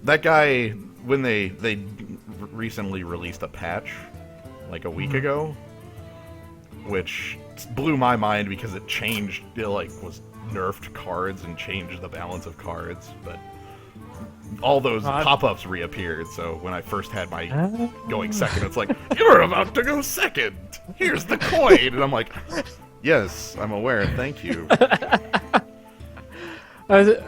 that guy, when they recently released a patch, like a week ago, which blew my mind because it changed, it like was nerfed cards and changed the balance of cards, but all those pop-ups reappeared, so when I first had my going second, it's like, you're about to go second! Here's the coin! And I'm like, yes, I'm aware, thank you. I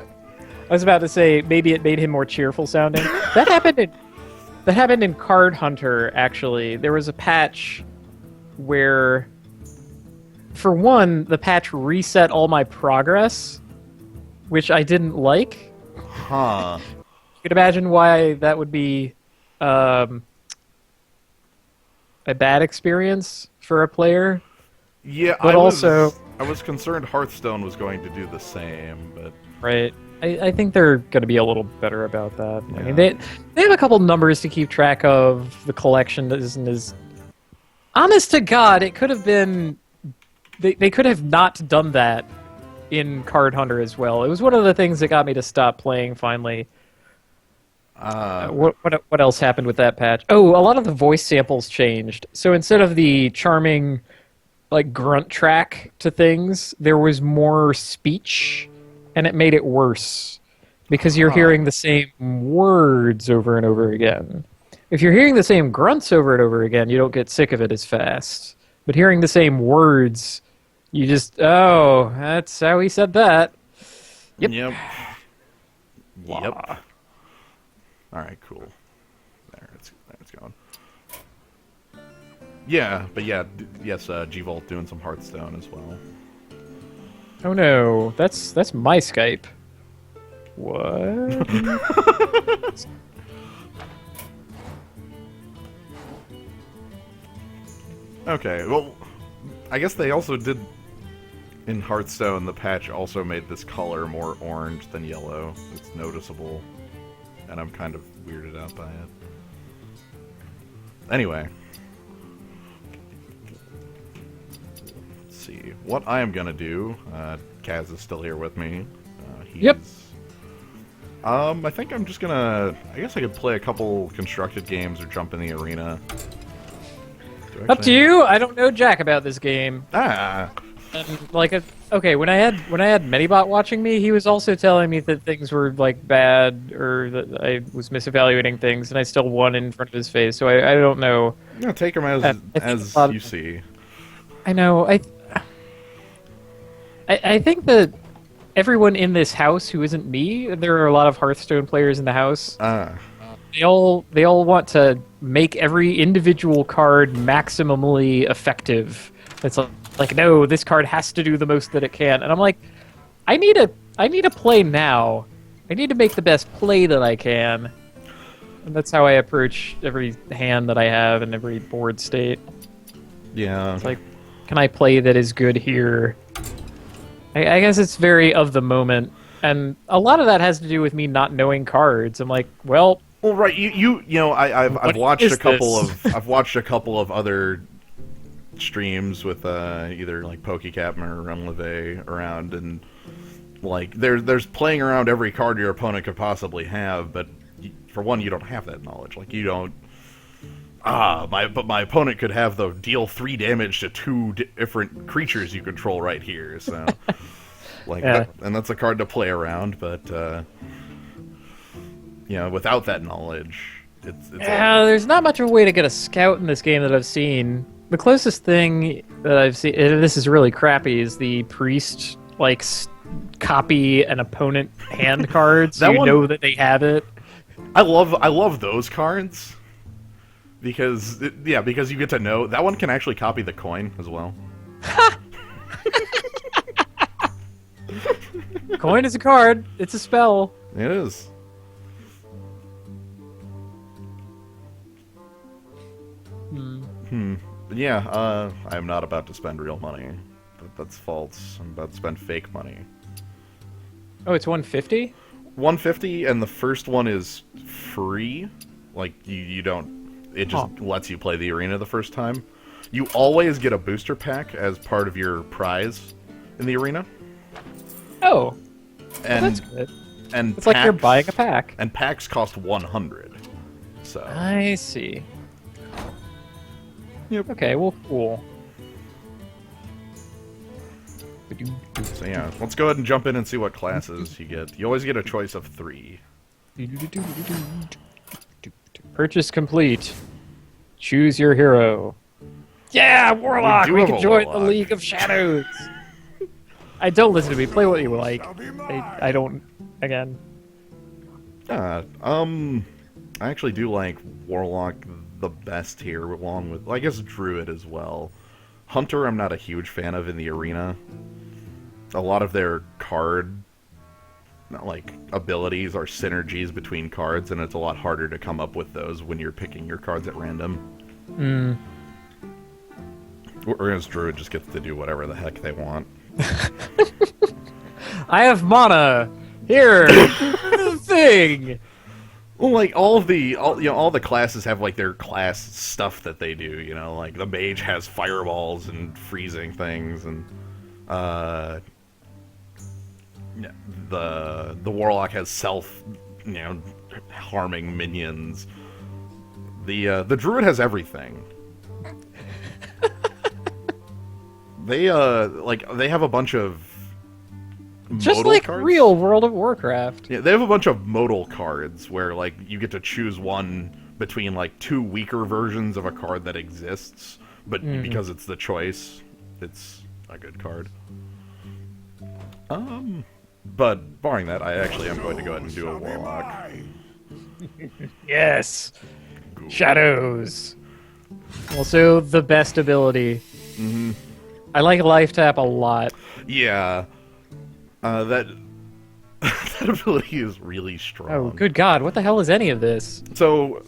was about to say, maybe it made him more cheerful sounding. That happened in Card Hunter, actually. There was a patch where, for one, the patch reset all my progress, which I didn't like. Huh. You could imagine why that would be a bad experience for a player. Yeah, but I was concerned Hearthstone was going to do the same, but... Right. I think they're going to be a little better about that. Yeah. I mean, they have a couple numbers to keep track of. The collection isn't as... Honest to God, it could have been... They could have not done that in Card Hunter as well. It was one of the things that got me to stop playing, finally. What else happened with that patch? Oh, a lot of the voice samples changed. So instead of the charming, like, grunt track to things, there was more speech, and it made it worse. Because you're hearing the same words over and over again. If you're hearing the same grunts over and over again, you don't get sick of it as fast. But hearing the same words, you just, oh, that's how he said that. Yep. Yep. Alright, cool. There it's going. Yeah, but yeah, yes, G-Volt doing some Hearthstone as well. Oh no, that's my Skype. What? Okay, well, I guess they also did, in Hearthstone, the patch also made this color more orange than yellow. It's noticeable, and I'm kind of weirded out by it. Anyway. Let's see. What I am gonna do, Kaz is still here with me. Yep. I think I'm just gonna... I guess I could play a couple constructed games or jump in the arena. Up to you. I don't know jack about this game. Ah. And okay, when I had Medibot watching me, he was also telling me that things were like bad or that I was misevaluating things, and I still won in front of his face. So I don't know. Yeah, take him as you see. I know. I think that everyone in this house who isn't me, there are a lot of Hearthstone players in the house. They all want to make every individual card maximally effective. It's like, no, this card has to do the most that it can. And I'm like, I need to play now. I need to make the best play that I can. And that's how I approach every hand that I have in every board state. Yeah. It's like, can I play that is good here? I guess it's very of the moment. And a lot of that has to do with me not knowing cards. I'm like, well... Well, right, you know, I've watched a couple of other streams with either like PokeCaptain or RunLeVay around, and like there's playing around every card your opponent could possibly have, but for one, you don't have that knowledge. Like you don't. But my opponent could have the deal 3 damage to 2 different creatures you control right here. So, like, yeah. And that's a card to play around, but. You know, without that knowledge, it's there's not much of a way to get a scout in this game that I've seen. The closest thing that I've seen, and this is really crappy, is the priest like copy an opponent hand card, so you know that they have it. I love those cards because because you get to know that one can actually copy the coin as well. Coin is a card. It's a spell. It is. Yeah, I am not about to spend real money. That's false. I'm about to spend fake money. Oh, it's 150? 150, and the first one is free. Like, you don't... It just lets you play the arena the first time. You always get a booster pack as part of your prize in the arena. Oh. And well, that's good. and It's like you're buying a pack. And packs cost 100. So I see. Yep. Okay, well, cool. So yeah, let's go ahead and jump in and see what classes you get. You always get a choice of 3. Purchase complete. Choose your hero. Yeah, Warlock! We can join the League of Shadows! Don't listen to me. Play what you like. I don't... Again. I actually do like Warlock the best here, along with, I guess, Druid as well. Hunter I'm not a huge fan of in the arena. A lot of their card, like, abilities are synergies between cards, and it's a lot harder to come up with those when you're picking your cards at random. Whereas Druid just gets to do whatever the heck they want. I have mana! Here! Thing! Well, like, all the classes have, like, their class stuff that they do, you know? Like, the mage has fireballs and freezing things, and, the warlock has harming minions. The druid has everything. They have a bunch of just like cards. Real World of Warcraft. Yeah, they have a bunch of modal cards where, like, you get to choose one between, like, 2 weaker versions of a card that exists, but because it's the choice, it's a good card. But barring that, I actually am going to go ahead and do a warlock. Yes. Cool. Shadows. Also, the best ability. I like Life Tap a lot. Yeah. That ability is really strong. Oh, good God. What the hell is any of this? So,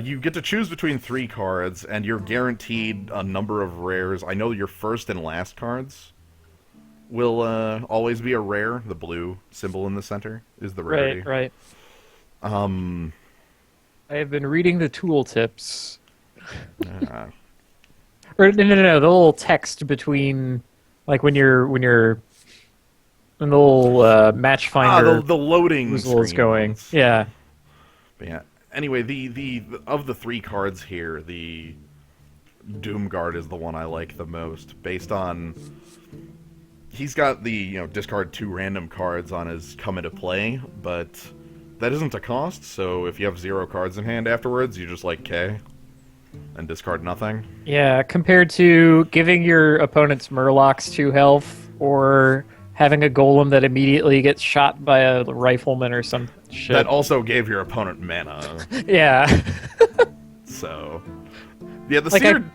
you get to choose between 3 cards, and you're guaranteed a number of rares. I know your first and last cards will always be a rare. The blue symbol in the center is the rarity. Right. I have been reading the tooltips. Or no, the little text between, like, when the little match finder. The loading is going. Yeah. But yeah. Anyway, the of the 3 cards here, the Doomguard is the one I like the most, based on he's got the discard 2 random cards on his come into play, but that isn't a cost. So if you have 0 cards in hand afterwards, you just like K and discard nothing. Yeah, compared to giving your opponent's Murlocs 2 health, or having a golem that immediately gets shot by a rifleman or some shit. That also gave your opponent mana. Yeah. So, yeah,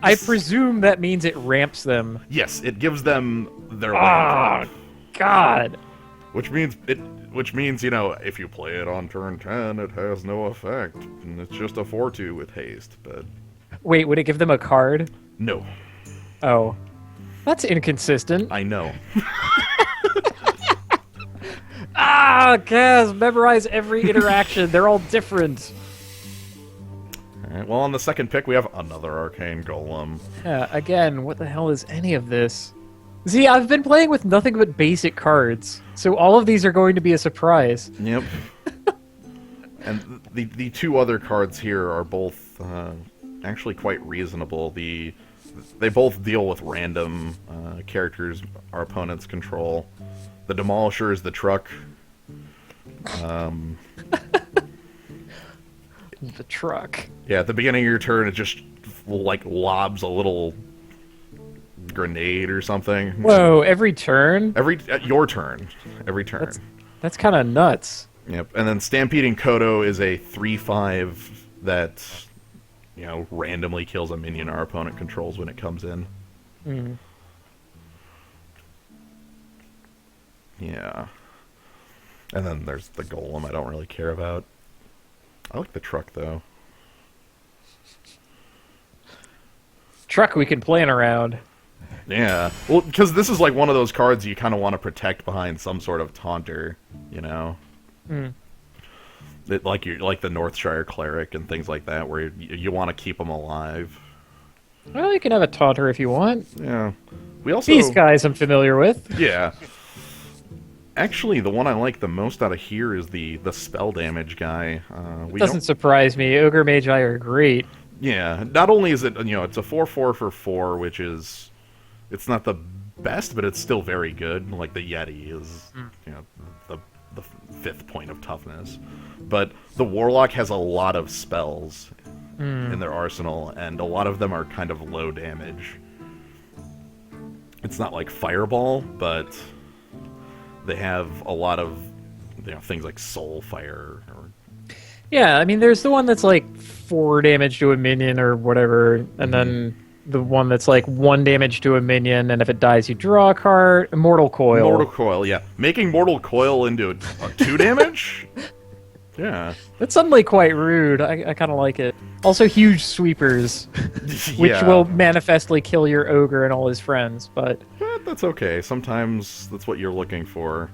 I presume that means it ramps them. Yes, it gives them their land. Oh, God. Which means, if you play it on turn 10, it has no effect. And it's just a 4/2 with haste, but... Wait, would it give them a card? No. Oh. That's inconsistent. I know. Kaz, memorize every interaction. They're all different. Alright, well, on the second pick, we have another Arcane Golem. Yeah, again, what the hell is any of this? See, I've been playing with nothing but basic cards, so all of these are going to be a surprise. Yep. And the 2 other cards here are both actually quite reasonable. They both deal with random characters our opponents control. The Demolisher is the truck. The truck. Yeah, at the beginning of your turn, it just, like, lobs a little grenade or something. Whoa, every turn? Your turn. Every turn. That's kind of nuts. Yep, and then Stampeding Kodo is a 3/5 that, randomly kills a minion our opponent controls when it comes in. Yeah. And then there's the Golem I don't really care about. I like the truck, though. Truck we can plan around. Yeah. Well, because this is like one of those cards you kind of want to protect behind some sort of taunter, like the Northshire Cleric and things like that, where you want to keep them alive. Well, you can have a taunter if you want. Yeah. We also... These guys I'm familiar with. Yeah. Actually, the one I like the most out of here is the spell damage guy. It doesn't surprise me. Ogre Magi are great. Yeah, not only is it, it's a 4/4 for 4, which is, it's not the best, but it's still very good. Like the Yeti is, the fifth point of toughness. But the Warlock has a lot of spells in their arsenal, and a lot of them are kind of low damage. It's not like Fireball, but they have a lot of things like Soul Fire. Yeah, I mean, there's the one that's like 4 damage to a minion or whatever, and then the one that's like 1 damage to a minion, and if it dies, you draw a card. Mortal Coil. Mortal Coil, yeah. Making Mortal Coil into a 2 damage? Yeah. That's suddenly quite rude. I kind of like it. Also, huge sweepers, which will manifestly kill your ogre and all his friends, but that's okay. Sometimes that's what you're looking for.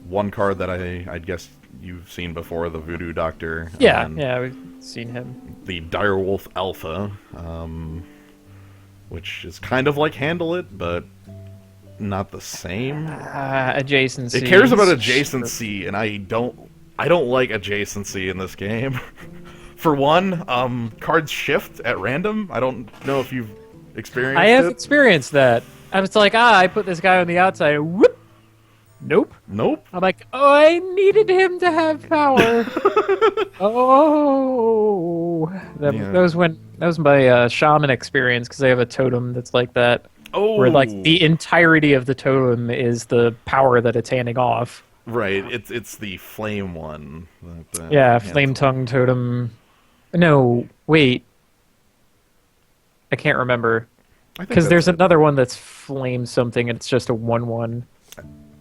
One card that I guess you've seen before, the Voodoo Doctor. Yeah, we've seen him. The Direwolf Alpha, which is kind of like Handle It, but not the same. Adjacency. It cares about adjacency, and I don't like adjacency in this game. For one, cards shift at random. I don't know if you've experienced it. I have experienced that. I was like, I put this guy on the outside, and whoop! Nope. I'm like, oh, I needed him to have power. That was my shaman experience, because they have a totem that's like that. Oh. Where like the entirety of the totem is the power that it's handing off. Right. It's the flame one. Flame tongue totem. No, wait. I can't remember. Because there's another one that's flame something, and it's just a 1/1.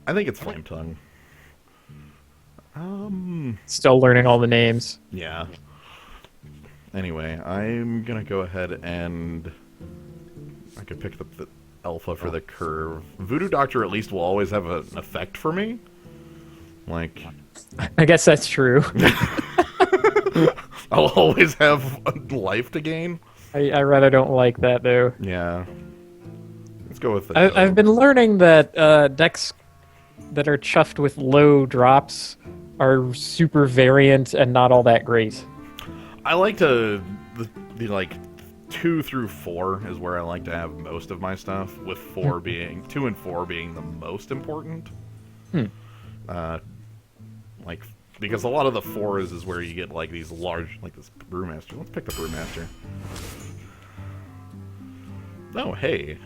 I think it's Flame Tongue. Still learning all the names. Yeah. Anyway, I'm gonna go ahead and I could pick the Alpha for the curve. Voodoo Doctor at least will always have an effect for me. Like, I guess that's true. I'll always have a life to gain. I rather don't like that though. Yeah. Let's go with it. I've been learning that decks that are chuffed with low drops are super variant and not all that great. I like to the like 2 through 4 is where I like to have most of my stuff, with 4 being 2 and 4 being the most important. Like, because a lot of the 4s is where you get like these large, like this Brewmaster. Let's pick the Brewmaster. Oh, hey.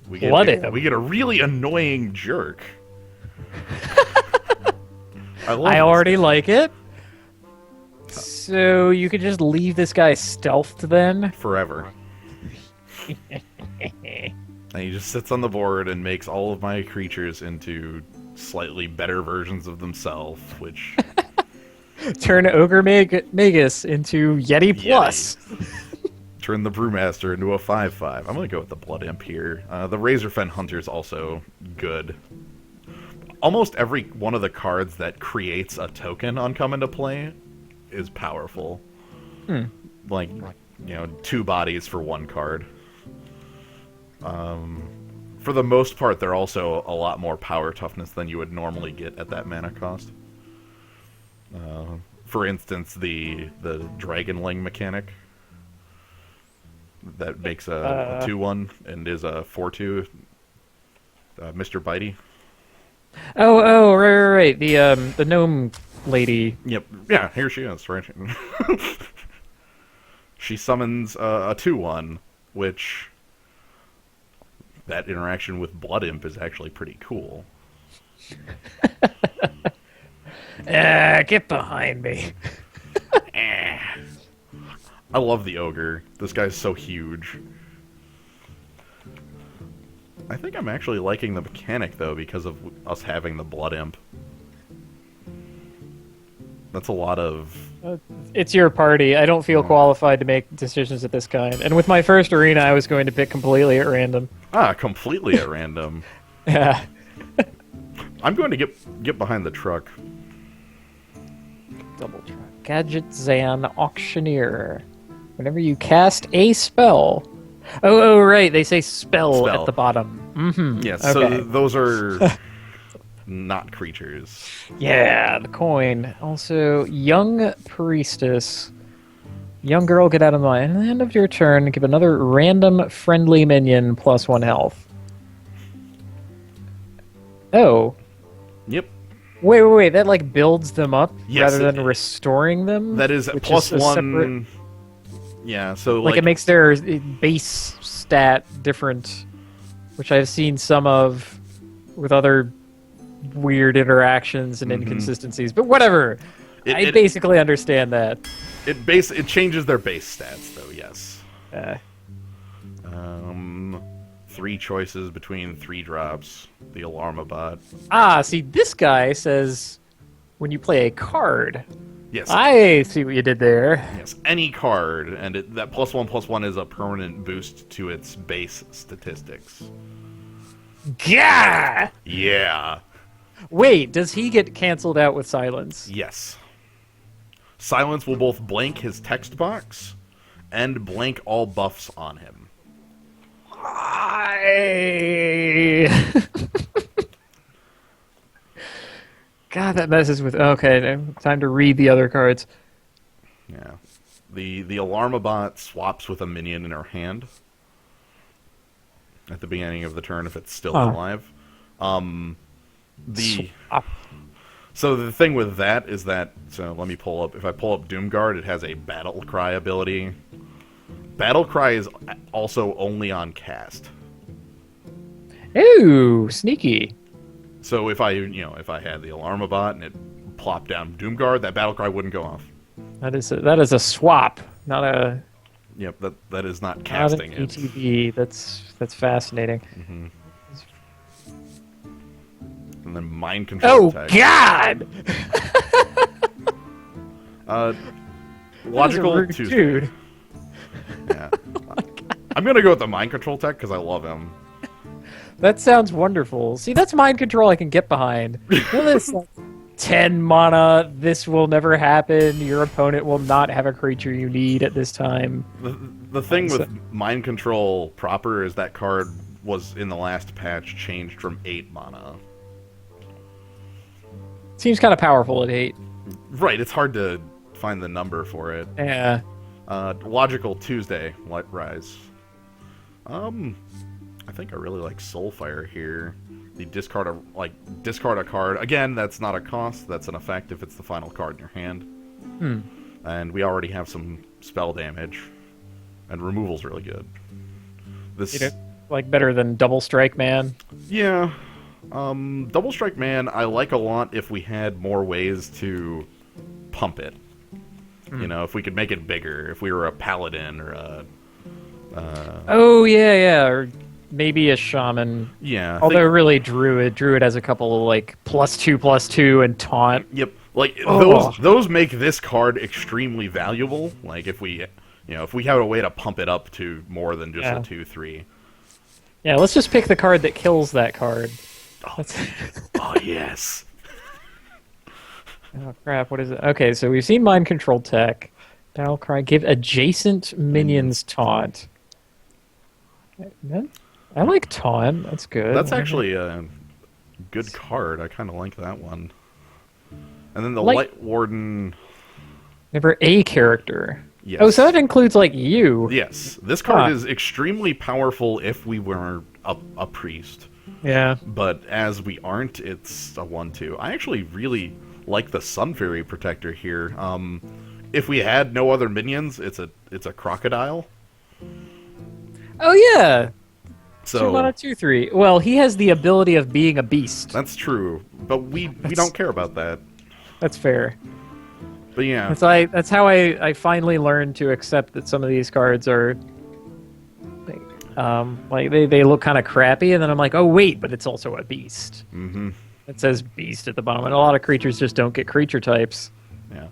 We get a really annoying jerk. I already like it. So you could just leave this guy stealthed then? Forever. And he just sits on the board and makes all of my creatures into slightly better versions of themselves, which... Turn Ogre Magus into Yeti Plus. Turn the Brewmaster into a 5/5. I'm going to go with the Blood Imp here. The Razorfen Hunter is also good. Almost every one of the cards that creates a token on come into play is powerful. Like, 2 bodies for 1 card. For the most part, they're also a lot more power toughness than you would normally get at that mana cost. For instance, the Dragonling mechanic that makes a 2/1 and is a 4/2. Mr. Bitey. Oh, right. The gnome lady. Yep. Yeah, here she is, right? She summons a 2/1, which that interaction with Blood Imp is actually pretty cool. Get behind me. I love the ogre. This guy's so huge. I think I'm actually liking the mechanic, though, because of us having the Blood Imp. That's a lot of... It's your party. I don't feel qualified to make decisions of this kind. And with my first arena, I was going to pick completely at random. Completely at random. Yeah. I'm going to get behind the truck. Double truck. Gadget Zan Auctioneer. Whenever you cast a spell... Oh, right. They say spell at the bottom. Mm-hmm. Yes, Okay. so those are not creatures. Yeah, the coin. Also, young priestess. Young girl, get out of my. At the end of your turn, give another random friendly minion +1 health. Oh. Yep. Wait. That like builds them up Yes, rather than restoring them? that is Which plus is a separate. one. Yeah, so Like, it makes their base stat different, which I've seen some of with other weird interactions and inconsistencies. But whatever. I basically understand that. It changes their base stats though. Yes. Uh, 3 choices between 3 drops. The Alarmabot. see, this guy says when you play a card. Yes. I see what you did there. Yes, any card, and that +1/+1 is a permanent boost to its base statistics. Gah! Yeah. Wait, does he get canceled out with silence? Yes. Silence will both blank his text box and blank all buffs on him. God, that messes with. Okay, time to read the other cards. Yeah. The Alarmabot swaps with a minion in her hand at the beginning of the turn if it's still alive. So the thing with that is that, so let me pull up, if I pull up Doomguard, it has a Battle Cry ability. Battle Cry is also only on cast. Ooh, sneaky. So if I had the Alarmabot and it plopped down Doomguard, that Battle Cry wouldn't go off. That is a swap, not a. Yep, that is not casting not an it. ETB. That's fascinating. Mm-hmm. And then Mind Control attack. God! Logical Tuesday. Dude. Yeah. I'm gonna go with the Mind Control tech because I love him. That sounds wonderful. See, that's mind control I can get behind. This 10 mana, this will never happen. Your opponent will not have a creature you need at this time. The thing with Mind Control proper is that card was in the last patch changed from 8 mana. Seems kind of powerful at 8. Right, it's hard to find the number for it. Yeah. Logical Tuesday, Rise. I think I really like Soulfire here. The discard a card. Again, that's not a cost, that's an effect if it's the final card in your hand. And we already have some spell damage. And removal's really good. This like better than Double Strike Man? Yeah. Double Strike Man I like a lot if we had more ways to pump it. You know, if we could make it bigger, if we were a paladin or a oh yeah, or maybe a shaman. Yeah. Although really Druid has a couple of like +2/+2 and taunt. Yep. Like those make this card extremely valuable. Like if we have a way to pump it up to more than just a 2/3. Yeah, let's just pick the card that kills that card. Oh yes. Oh crap, what is it? Okay, so we've seen Mind Control Tech. Battle Cry, give adjacent minions taunt. I like taunt, that's good. That's actually a good card. I kind of like that one. And then the Light Warden... Never a character. Yes. Oh, so that includes, like, you. Yes. This card is extremely powerful if we were a priest. Yeah. But as we aren't, it's a 1/2. I actually really like the Sun Fairy Protector here. If we had no other minions, it's a crocodile. Oh yeah. So 2 mana 2/3. Well, he has the ability of being a beast. That's true, but we don't care about that. That's fair. But yeah, that's how I finally learned to accept that some of these cards are like they look kind of crappy, and then I'm like, oh wait, but it's also a beast. Mm-hmm. It says beast at the bottom, and a lot of creatures just don't get creature types. Yeah.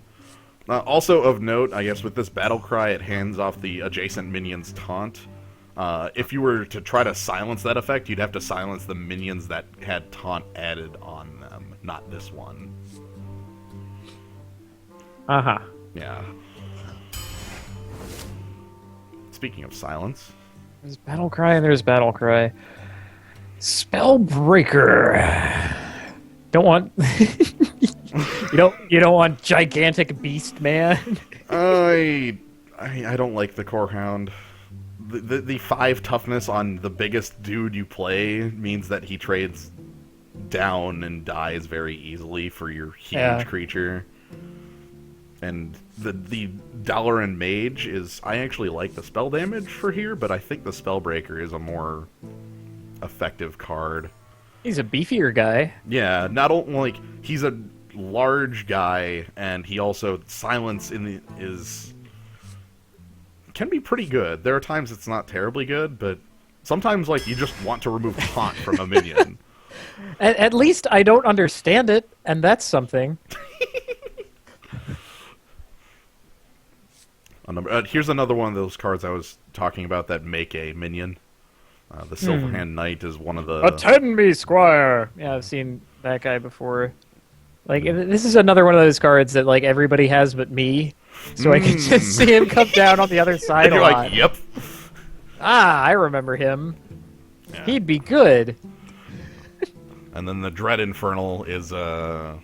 Also of note, I guess with this Battle Cry, it hands off the adjacent minions taunt. If you were to try to silence that effect, you'd have to silence the minions that had taunt added on them, not this one. Uh-huh. Yeah. Speaking of silence... There's Battle Cry and there's Battle Cry. Spellbreaker. Don't want you don't want gigantic beast man. I don't like the core hound. The 5 toughness on the biggest dude you play means that he trades down and dies very easily for your huge creature. And the Dalaran Mage is... I actually like the spell damage for here, but I think the Spellbreaker is a more effective card. He's a beefier guy. Yeah, not only... like, he's a large guy, and he also... Silence can be pretty good. There are times it's not terribly good, but sometimes, like, you just want to remove taunt from a minion. At least I don't understand it, and that's something. Here's another one of those cards I was talking about that make a minion. The Silverhand Knight is one of the... Attend me, Squire! Yeah, I've seen that guy before. Like, this is another one of those cards that, like, everybody has but me. So I can just see him come down on the other side and you're a lot. like, yep. Ah, I remember him. Yeah. He'd be good. And then the Dread Infernal is... I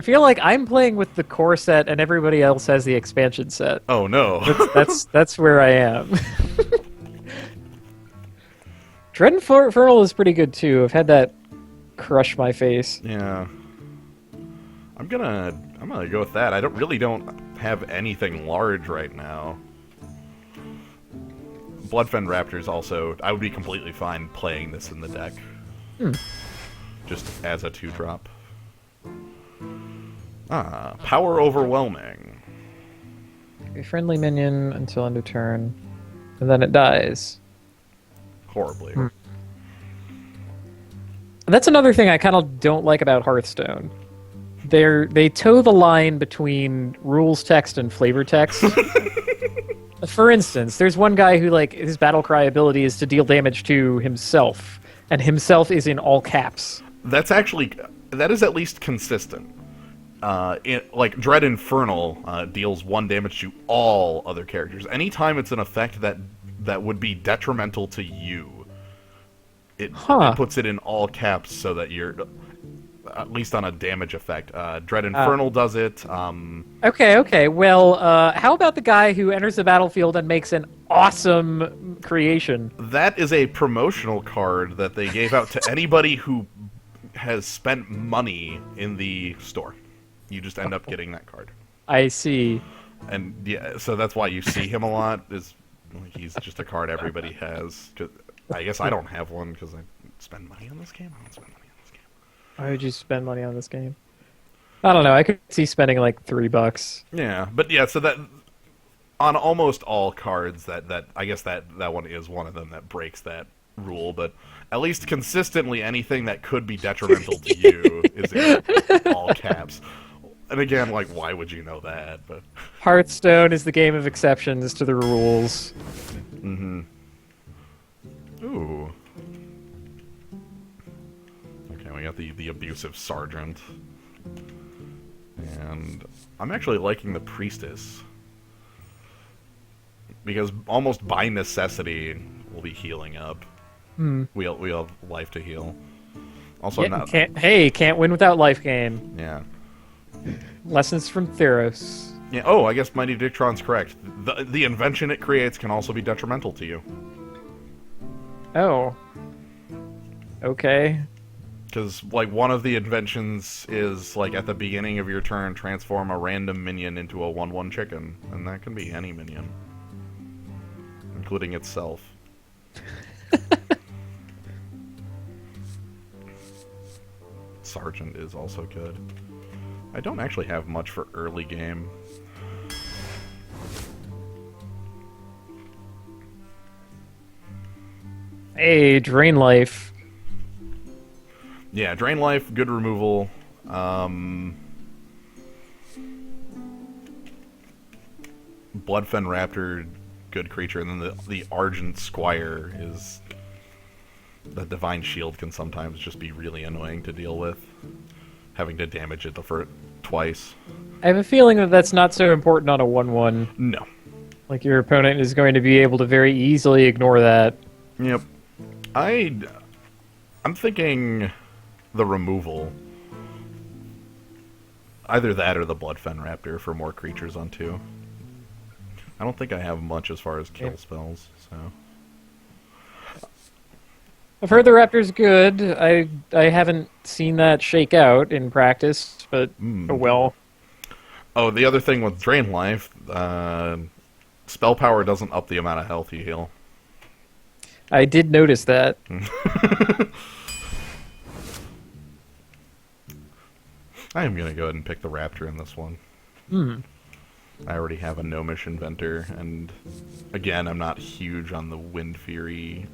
feel like I'm playing with the core set and everybody else has the expansion set. Oh, no. That's where I am. Dread Infernal is pretty good, too. I've had that crush my face. Yeah. I'm gonna go with that. I don't have anything large right now. Bloodfen Raptors also, I would be completely fine playing this in the deck. Just as a 2-drop. Power Overwhelming. A friendly minion until end of turn, and then it dies. Horribly. That's another thing I kind of don't like about Hearthstone. They toe the line between rules text and flavor text. For instance, there's one guy who, like, his battle cry ability is to deal damage to himself, and himself is in all caps. That is at least consistent. Like, Dread Infernal deals 1 damage to all other characters. Anytime it's an effect that would be detrimental to you, it puts it in all caps so that you're... at least on a damage effect. Dread Infernal does it. Okay. Well, how about the guy who enters the battlefield and makes an awesome creation? That is a promotional card that they gave out to anybody who has spent money in the store. You just end up getting that card. I see. And yeah, so that's why you see him a lot. He's just a card everybody has. I guess I don't have one because I spend money on this game. I don't spend money on this game. Why would you spend money on this game? I don't know. I could see spending like $3. Yeah, but yeah, so that on almost all cards, that I guess that one is one of them that breaks that rule. But at least consistently, anything that could be detrimental to you is in all caps. And again, like, why would you know that? But Hearthstone is the game of exceptions to the rules. Mm-hmm. Ooh. Okay, we got the abusive sergeant. And I'm actually liking the priestess. Because almost by necessity, we'll be healing up. We have life to heal. Also, can't win without life gain. Yeah. Lessons from Theros. Yeah. Oh, I guess Mighty Dictron's correct. The invention it creates can also be detrimental to you. Oh. Okay. Because, like, one of the inventions is, like, at the beginning of your turn, transform a random minion into a 1/1 chicken. And that can be any minion. Including itself. Sergeant is also good. I don't actually have much for early game. Hey, Drain Life. Yeah, Drain Life, good removal. Bloodfen Raptor, good creature. And then the Argent Squire is... The Divine Shield can sometimes just be really annoying to deal with. Having to damage it twice. I have a feeling that that's not so important on a 1/1. No. Like, your opponent is going to be able to very easily ignore that. Yep. I'm thinking the removal. Either that or the Bloodfen Raptor for more creatures on 2. I don't think I have much as far as kill spells, so... I've heard the Raptor's good. I haven't seen that shake out in practice, but oh well. Oh, the other thing with Drain Life, spell power doesn't up the amount of health you heal. I did notice that. I am going to go ahead and pick the Raptor in this one. I already have a Gnomish Inventor, and again, I'm not huge on the Wind Fury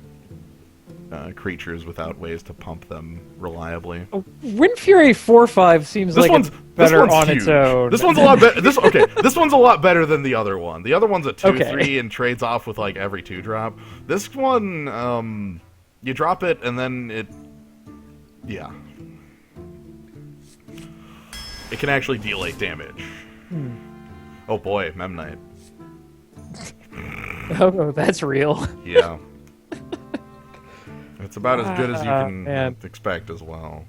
creatures without ways to pump them reliably. Wind Fury 4/5 seems like it's better on its own. This one's a lot better. This one's a lot better than the other one. The other one's a 2/3 and trades off with like every 2-drop. This one, you drop it and then it, yeah, it can actually deal 8 damage. Oh boy, Memnite. Oh, that's real. Yeah. It's about as good as you can expect as well.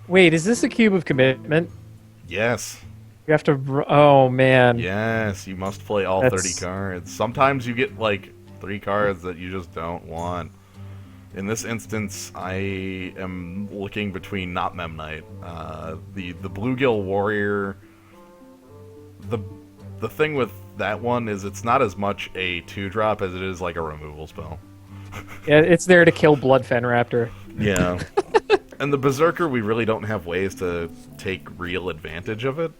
Wait, is this a cube of commitment? Yes. You have to... Oh, man. Yes, you must play all 30 cards. Sometimes you get, like, 3 cards that you just don't want. In this instance, I am looking between not Memnite. The Bluegill Warrior... The thing with that one is it's not as much a 2-drop as it is like a removal spell. Yeah, it's there to kill Bloodfen Raptor. Yeah. And the Berserker, we really don't have ways to take real advantage of it.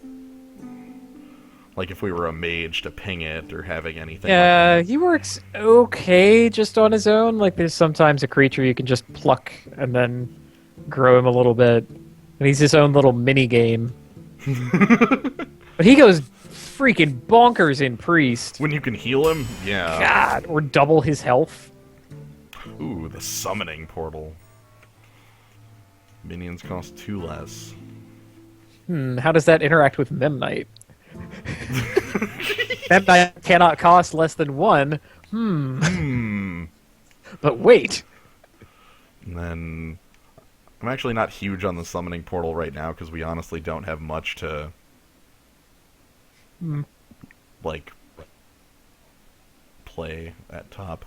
Like if we were a mage to ping it or having anything Yeah, like that. he works okay just on his own. Like there's sometimes a creature you can just pluck and then grow him a little bit. And he's his own little mini game. But he goes freaking bonkers in Priest. When you can heal him, yeah. God, or double his health. Ooh, the Summoning Portal. Minions cost 2 less. How does that interact with Memnite? Memnite cannot cost less than 1. But wait. And then... I'm actually not huge on the Summoning Portal right now, because we honestly don't have much to... like... play at top.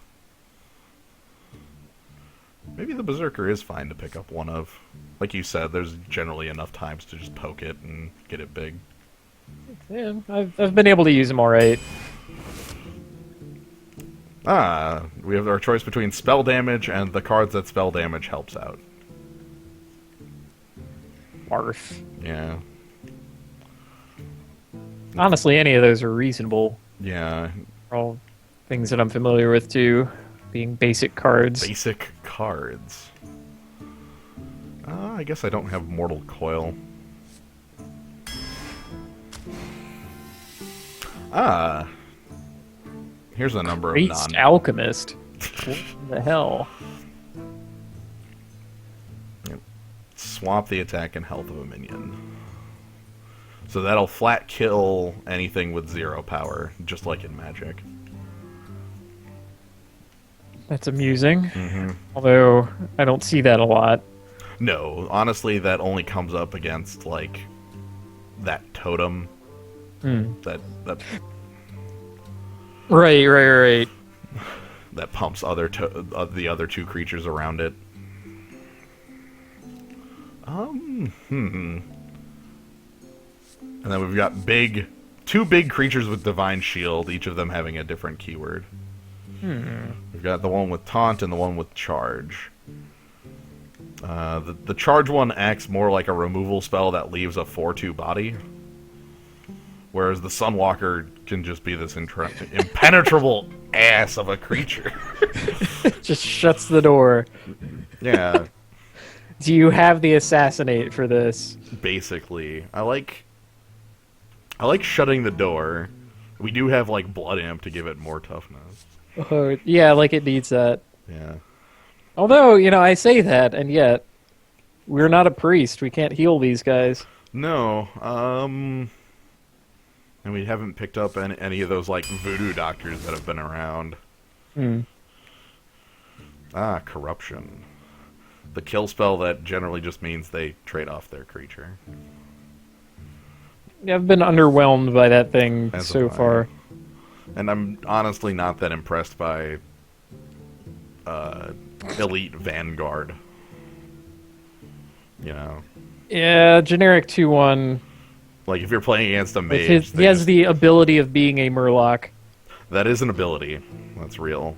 Maybe the Berserker is fine to pick up one of. Like you said, there's generally enough times to just poke it and get it big. Yeah, I've been able to use them alright. We have our choice between spell damage and the cards that spell damage helps out. Barf. Yeah. Honestly, any of those are reasonable. Yeah. All things that I'm familiar with, too. Being basic cards. Basic cards. I guess I don't have Mortal Coil. Here's a number of Alchemist. What the hell? Swap the attack and health of a minion. So that'll flat kill anything with 0 power, just like in Magic. That's amusing. Although, I don't see that a lot. No, honestly, that only comes up against, like, that totem. That Right. that pumps the other 2 creatures around it. And then we've got 2 big creatures with Divine Shield, each of them having a different keyword. We've got the one with Taunt and the one with Charge. The Charge one acts more like a removal spell that leaves a 4/2 body. Whereas the Sunwalker can just be this impenetrable ass of a creature. Just shuts the door. Yeah. Do you have the Assassinate for this? Basically. I like shutting the door. We do have, like, Blood Amp to give it more toughness. Oh, yeah, like it needs that. Yeah. Although, I say that, and yet, we're not a priest. We can't heal these guys. No, and we haven't picked up any of those, like, voodoo doctors that have been around. Corruption. the kill spell that generally just means they trade off their creature. Yeah, I've been underwhelmed by that thing As so have I. far. And I'm honestly not that impressed by Elite Vanguard. You know? Yeah, generic 2/1. Like, if you're playing against a mage... He has the ability of being a Murloc. That is an ability. That's real.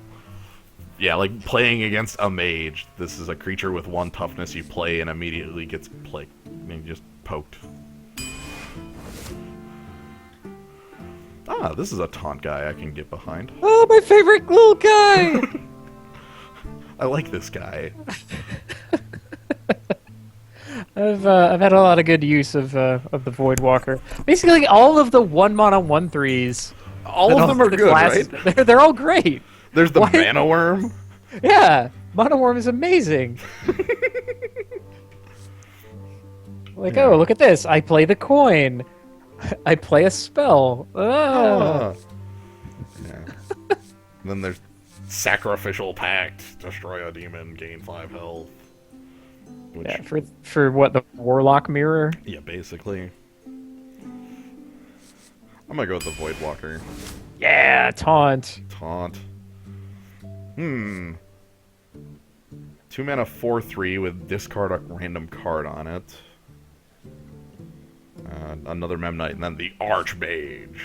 Yeah, like, playing against a mage, this is a creature with 1 toughness you play and immediately gets, like, just poked. Ah, this is a taunt guy I can get behind. Oh, my favorite little guy! I like this guy. I've had a lot of good use of the Voidwalker. Basically, all of the 1-mana 1/3s, all of them are the good, classes. right? They're all great. There's the Mana Worm. Yeah, Mana Worm is amazing. Like, oh, look at this! I play the coin. I play a spell. Ah. Yeah. Then there's Sacrificial Pact. Destroy a demon, gain 5 health. Which, Yeah, for what, the Warlock Mirror? yeah, basically. I'm gonna go with the Voidwalker. Yeah, taunt. Taunt. 2 mana 4/3 with discard a random card on it. Another Memnite, and then the Archmage,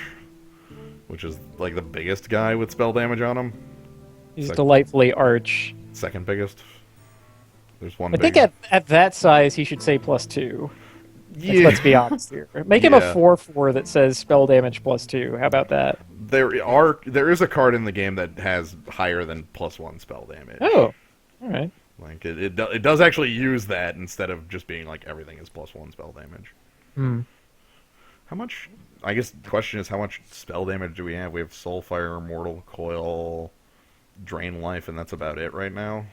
which is like the biggest guy with spell damage on him. He's delightfully arch. Second biggest. There's one. I think at that size he should say +2. Yeah. Let's be honest here. Make him a 4/4 that says spell damage +2. How about that? There is a card in the game that has higher than +1 spell damage. Oh, all right. Like it does actually use that instead of just being like everything is +1 spell damage. How much? I guess the question is how much spell damage do we have? We have Soulfire, Mortal Coil, Drain Life, and that's about it right now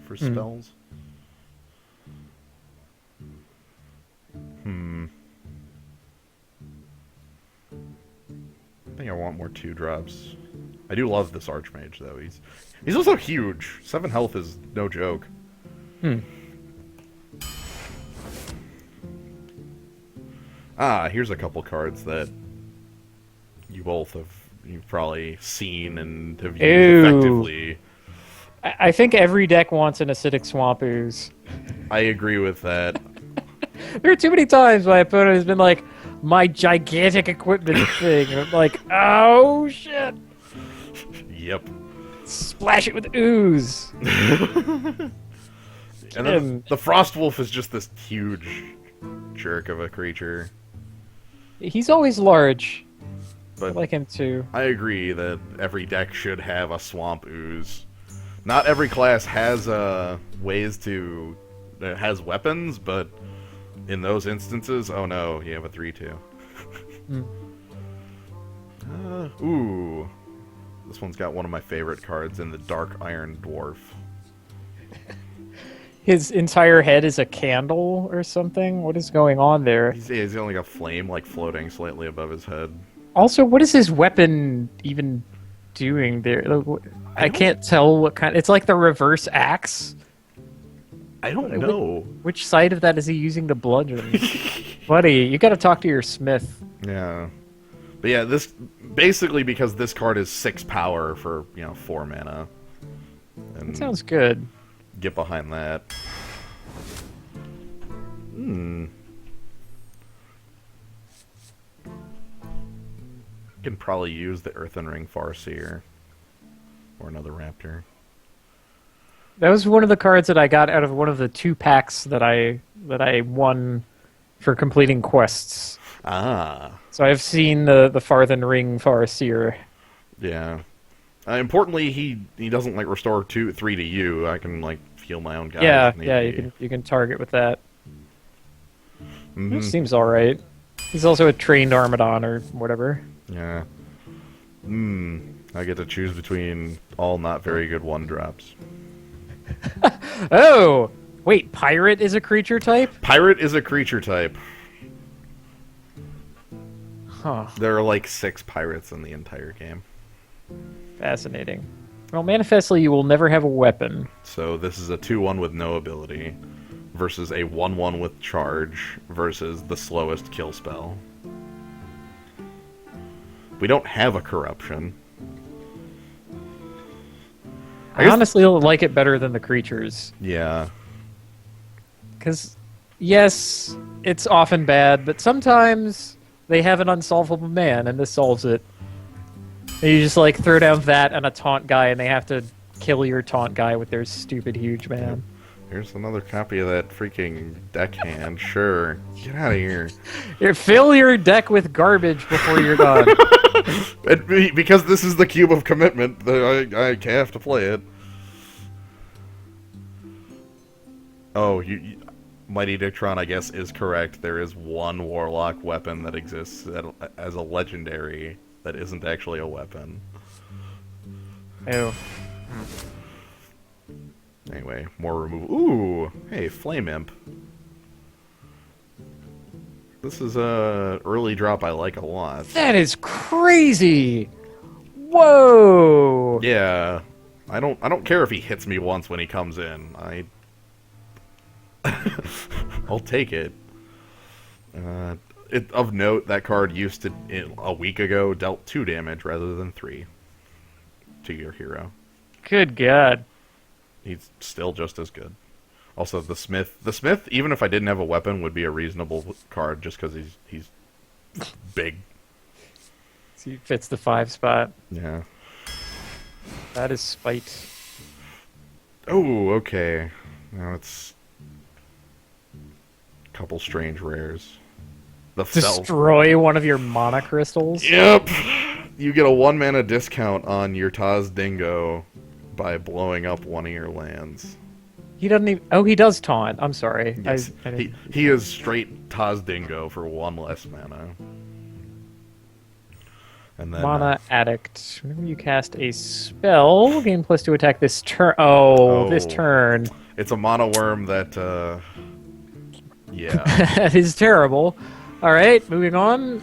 for spells. I think I want more 2-drops. I do love this Archmage though. He's also huge. 7 health is no joke. Ah, here's a couple cards that you've probably seen and have used effectively. I think every deck wants an Acidic Swamp Ooze. I agree with that. There are too many times my opponent has been like, my gigantic equipment thing, and I'm like, oh shit! Yep. Splash it with ooze. And then the Frostwolf is just this huge jerk of a creature. He's always large. I But like him too. I agree that every deck should have a Swamp Ooze. Not every class has has weapons, but in those instances, oh no, you have a 3/2. Ooh. This one's got one of my favorite cards in the Dark Iron Dwarf. His entire head is a candle or something? What is going on there? He's only got flame like floating slightly above his head. Also, what is his weapon even doing there? I can't tell what kind. It's like the reverse axe. I don't know. Which side of that is he using to bludgeon? Buddy, you got to talk to your smith. Yeah. But yeah, this basically because this card is 6 power for, 4 mana. And That sounds good. get behind that. Can probably use the Earthen Ring Farseer. Or another Raptor. That was one of the cards that I got out of one of the 2 packs that I won for completing quests. Ah. So I've seen the Farthen Ring Farseer. Yeah. Importantly, he doesn't like restore 3 to you. I can like heal my own guys. Yeah, if need yeah, be. you can target with that. Seems all right. He's also a trained Armadon or whatever. Yeah. I get to choose between all not very good 1-drops. Oh, wait, Pirate is a creature type? Pirate is a creature type. Huh. There are like 6 pirates in the entire game. Fascinating. Well, manifestly, you will never have a weapon. So this is a 2-1 with no ability versus a 1-1 with charge versus the slowest kill spell. We don't have a corruption. I honestly like it better than the creatures. Yeah. Because, yes, it's often bad, but sometimes they have an unsolvable man, and this solves it. And you just, like, throw down that and a taunt guy, and they have to kill your taunt guy with their stupid huge man. Here's another copy of that freaking deckhand. Sure. Get out of here. Fill your deck with garbage before you're done. Because this is the cube of commitment, I have to play it. Oh, Mighty Dictron, I guess, is correct. There is one Warlock weapon that exists as a legendary that isn't actually a weapon. Oh. Anyway, more removal. Ooh! Hey, Flame Imp. This is a early drop I like a lot. That is crazy! Whoa! Yeah. I don't care if he hits me once when he comes in. I'll take it. Of note, that card used to, a week ago, dealt 2 damage rather than 3 to your hero. Good God. He's still just as good. Also, the Smith, even if I didn't have a weapon, would be a reasonable card just because he's big. So he fits the 5 spot. Yeah. That is spite. Oh, okay. Now it's a couple strange rares. Destroy one of your mana crystals? Yep! You get a 1-mana discount on your Taz Dingo by blowing up one of your lands. He doesn't even... Oh, he does taunt. I'm sorry. Yes. He is straight Taz Dingo for 1 less mana. And then, Mana Addict. Whenever you cast a spell, gain +2 attack this turn. Oh, this turn. It's a mana worm that, yeah. That is terrible. Alright, moving on.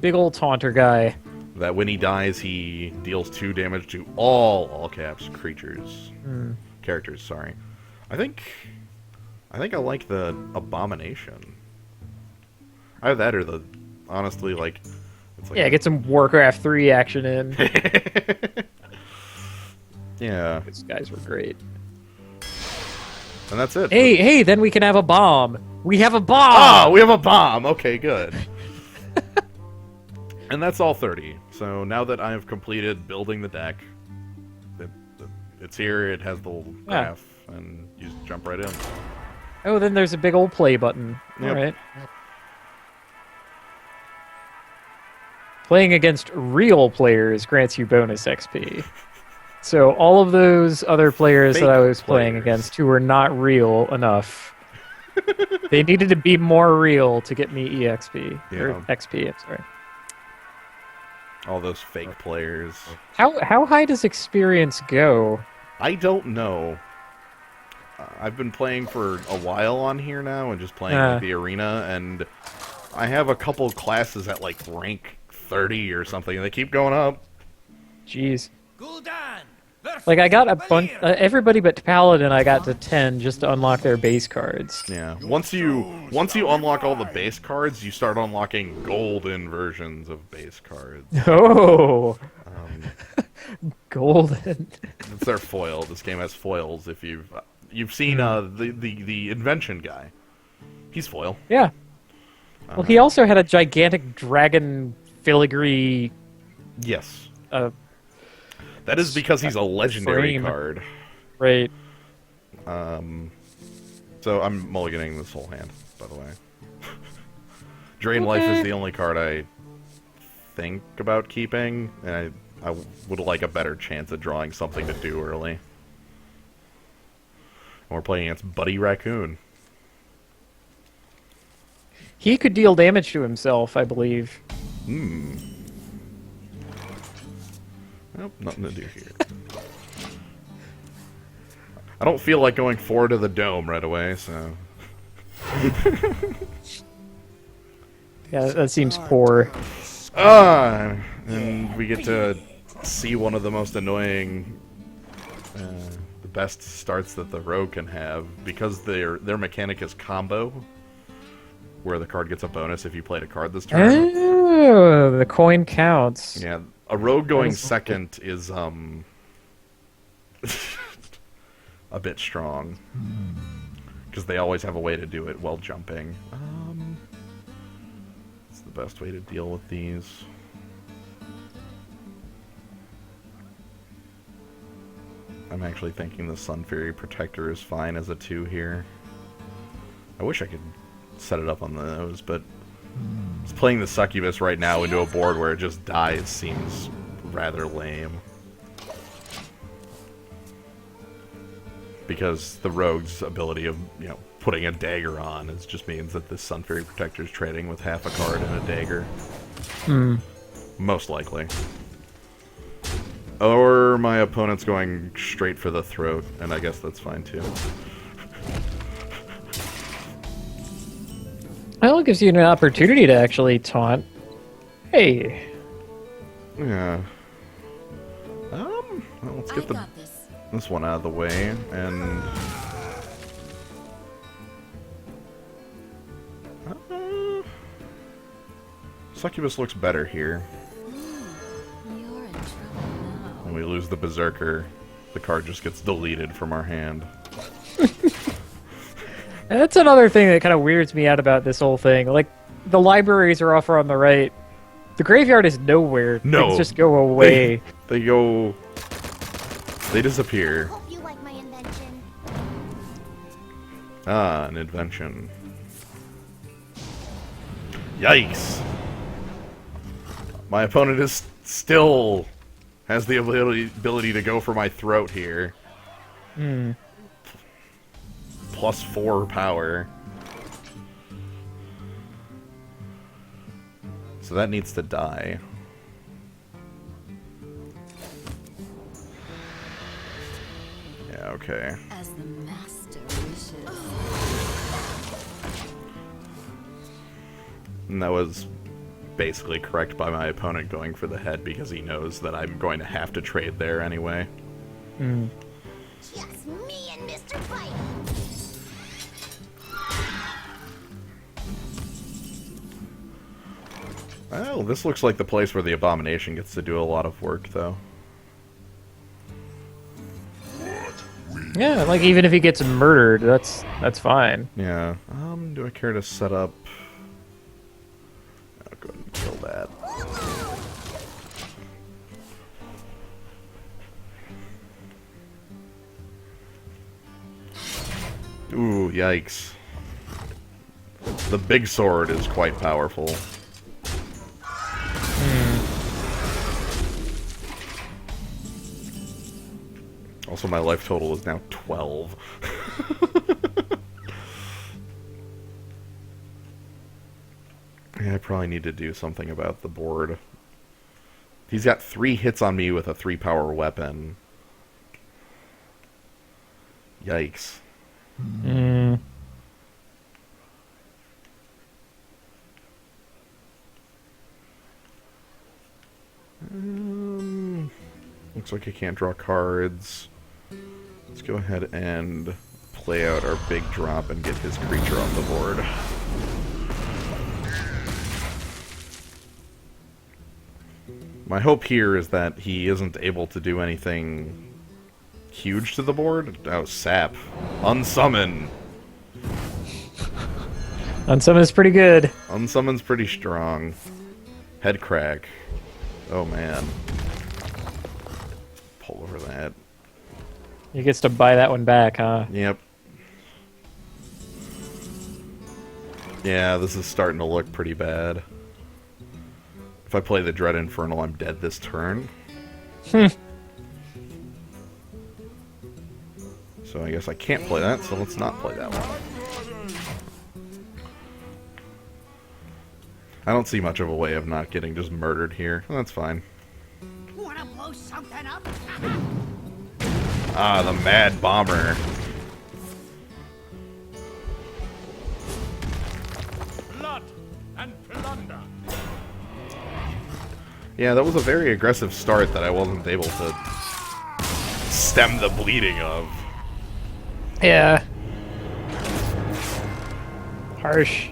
Big ol' taunter guy. That when he dies, he deals 2 damage to all caps creatures. Characters, sorry. I think I like the Abomination. Either that or the, honestly, like... It's like yeah, get some Warcraft 3 action in. Yeah. These guys were great. And that's it. Hey, then we can have a bomb. We have a bomb! Ah, we have a bomb! Okay, good. And that's all 30. So now that I have completed building the deck, it's here, it has the little graph, and you just jump right in. Oh, then there's a big old play button. Yep. Alright. Playing against real players grants you bonus XP. So all of those other players that I was playing against who were not real enough, they needed to be more real to get me EXP. Yeah. Or XP, I'm sorry. All those fake players. How high does experience go? I don't know. I've been playing for a while on here now and just playing with the arena, and I have a couple classes at like rank 30 or something, and they keep going up. Jeez. Like, I got a bunch... everybody but Paladin I got to 10 just to unlock their base cards. Yeah. Once you unlock all the base cards, you start unlocking golden versions of base cards. Oh! Golden. It's their foil. This game has foils. If you've seen the invention guy, he's foil. Yeah. Well, he also had a gigantic dragon filigree... Yes. That is because he's a legendary card. Right. So I'm mulliganing this whole hand, by the way. Drain Life is the only card I think about keeping, and I would like a better chance at drawing something to do early. And we're playing against Buddy Raccoon. He could deal damage to himself, I believe. Nope, nothing to do here. I don't feel like going forward to the dome right away, so... Yeah, that seems poor. And we get to see one of the most annoying, the best starts that the rogue can have, because their mechanic is combo, where the card gets a bonus if you played a card this turn. Oh, the coin counts. Yeah, a rogue going second is a bit strong, because they always have a way to do it while jumping. It's the best way to deal with these. I'm actually thinking the Sun Fury Protector is fine as a 2 here. I wish I could set it up on those, but just playing the Succubus right now into a board where it just dies seems rather lame. Because the rogue's ability of, you know, putting a dagger on just means that this Sun Fury Protector is trading with half a card and a dagger. Most likely. Or my opponent's going straight for the throat, and I guess that's fine too. Well, it gives you an opportunity to actually taunt. Hey. Yeah. Well, let's get this one out of the way, and Succubus looks better here. You're in trouble now. And we lose the Berserker. The card just gets deleted from our hand. That's another thing that kind of weirds me out about this whole thing. Like, the libraries are off on the right. The graveyard is nowhere. No. Things just go away. They go... They disappear. Hope you like my invention. Ah, an invention. Yikes. My opponent is still has the ability to go for my throat here. Plus 4 power. So that needs to die. Yeah, okay. As the master wishes. And that was basically correct by my opponent going for the head because he knows that I'm going to have to trade there anyway. Just me and Mr. Fight. Well, this looks like the place where the Abomination gets to do a lot of work, though. Yeah, like, even if he gets murdered, that's fine. Yeah. Do I care to set up... I'll go ahead and kill that. Ooh, yikes. The big sword is quite powerful. Also, my life total is now 12. Yeah, I probably need to do something about the board. He's got 3 hits on me with a 3-power weapon. Yikes. Looks like I can't draw cards. Let's go ahead and play out our big drop and get his creature off the board. My hope here is that he isn't able to do anything huge to the board. Oh, sap. Unsummon. Unsummon's pretty good. Unsummon's pretty strong. Head crack. Oh, man. Pull over that. He gets to buy that one back, huh? Yep. Yeah, this is starting to look pretty bad. If I play the Dread Infernal, I'm dead this turn. So I guess I can't play that, so let's not play that one. I don't see much of a way of not getting just murdered here. That's fine. Wanna blow something up? Ah, the Mad Bomber. Blood and plunder. Yeah, that was a very aggressive start that I wasn't able to stem the bleeding of. Yeah. Harsh.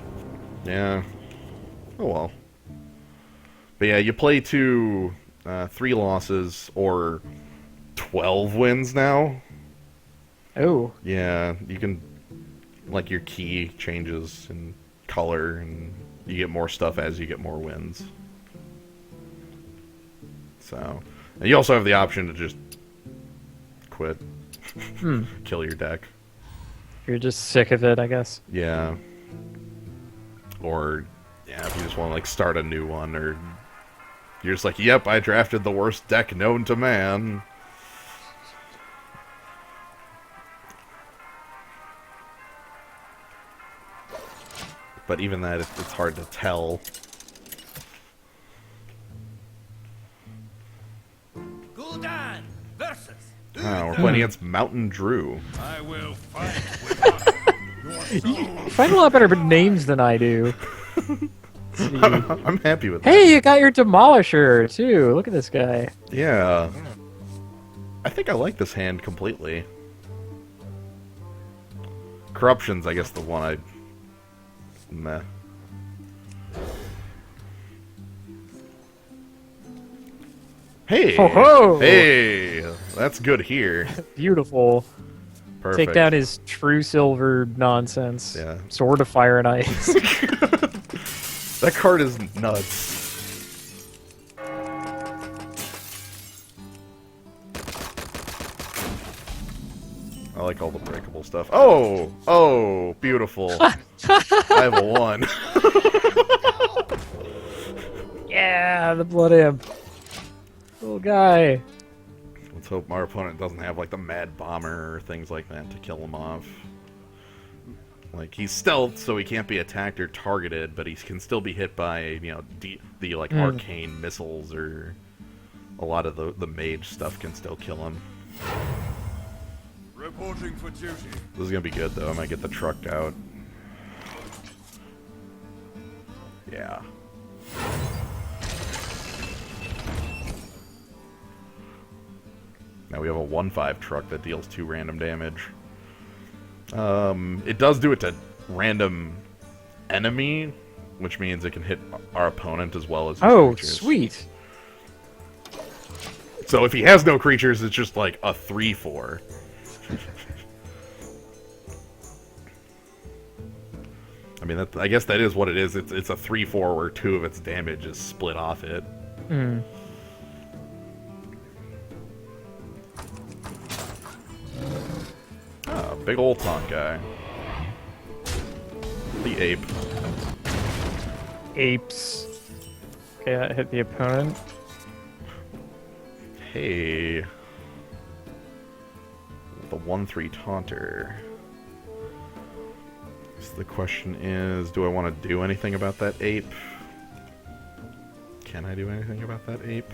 Yeah. Oh well. But yeah, you play to 3 losses or 12 wins now. Oh. Yeah, you can, like, your key changes in color, and you get more stuff as you get more wins. So, and you also have the option to just quit, kill your deck. You're just sick of it, I guess. Yeah. Or, yeah, if you just want to, like, start a new one, or you're just like, yep, I drafted the worst deck known to man. But even that, it's hard to tell. Gul'dan versus. Oh, we're playing against Mountain Drew. I will fight with You find a lot better names than I do. I'm happy with that. Hey, you got your Demolisher, too. Look at this guy. Yeah. I think I like this hand completely. Corruption's, I guess, the one I... Meh. Hey! Ho ho! Hey! That's good here. Beautiful. Perfect. Take down his true silver nonsense. Yeah. Sword of Fire and Ice. That card is nuts. I like all the breakable stuff. Oh! Oh! Beautiful. I have a 1. Yeah, the Blood Imp. Little guy. Let's hope our opponent doesn't have, like, the Mad Bomber or things like that to kill him off. Like, he's stealth, so he can't be attacked or targeted, but he can still be hit by, you know, the like, arcane missiles, or a lot of the mage stuff can still kill him. reporting for duty. This is gonna be good, though. I might get the truck out. Yeah. Now we have a 1/5 truck that deals 2 random damage. It does do it to random enemy, which means it can hit our opponent as well as his creatures. Sweet. So if he has no creatures, it's just like a 3/4. I mean, I guess that is what it is. It's a 3/4 where 2 of its damage is split off it. Hmm. Oh, big old taunt guy. The ape. Apes. Okay, that hit the opponent. Hey. The 1/3 taunter. So the question is, do I want to do anything about that ape? Can I do anything about that ape?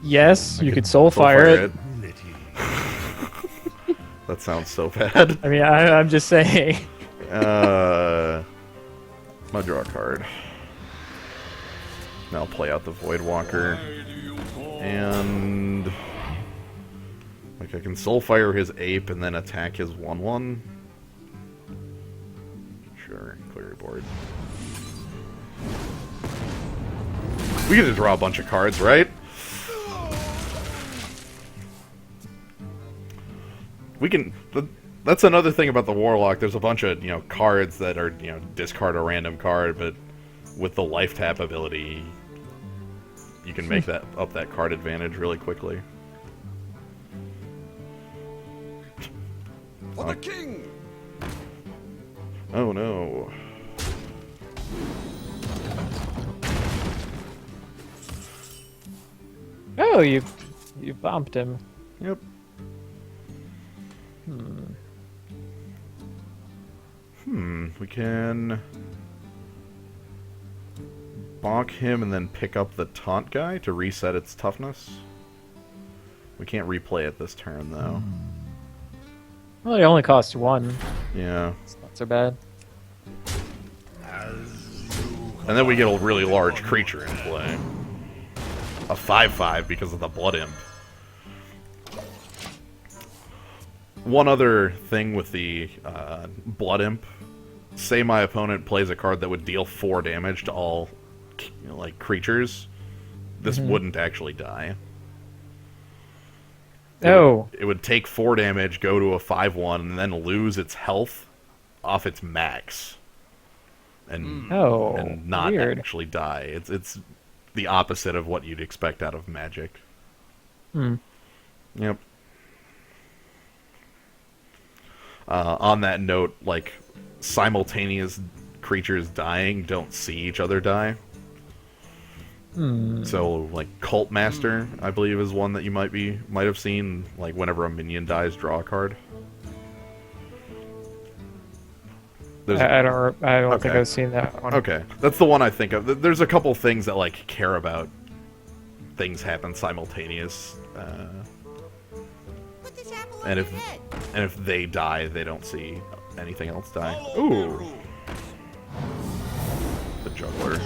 Yes, you could soulfire it. That sounds so bad. I mean, I'm just saying. I'm gonna draw a card. Now I'll play out the Voidwalker. And like, I can Soulfire his ape and then attack his 1/1. Sure, clear your board. We get to draw a bunch of cards, right? We can... That's another thing about the Warlock. There's a bunch of, cards that are, discard a random card, but with the life tap ability, you can make that card advantage really quickly. For the king! Oh no. Oh, you bumped him. Yep. We can bonk him and then pick up the taunt guy to reset its toughness. We can't replay it this turn, though. Well, it only costs 1. Yeah. It's not so bad. And then we get a really large creature in play. a 5/5 because of the Blood Imp. One other thing with the Blood Imp, say my opponent plays a card that would deal 4 damage to all like creatures, this wouldn't actually die. It would take 4 damage, go to a 5/1, and then lose its health off its max. And not weird. actually die. It's the opposite of what you'd expect out of Magic. Yep. On that note, like, simultaneous creatures dying don't see each other die. So, like, Cult Master, I believe, is one that you might have seen. Like, whenever a minion dies, draw a card. I don't think Okay. I've seen that one. Okay, that's the one I think of. There's a couple things that like care about things happen simultaneous, Put this apple and on your head. if they die, they don't see anything else die. Ooh, the juggler.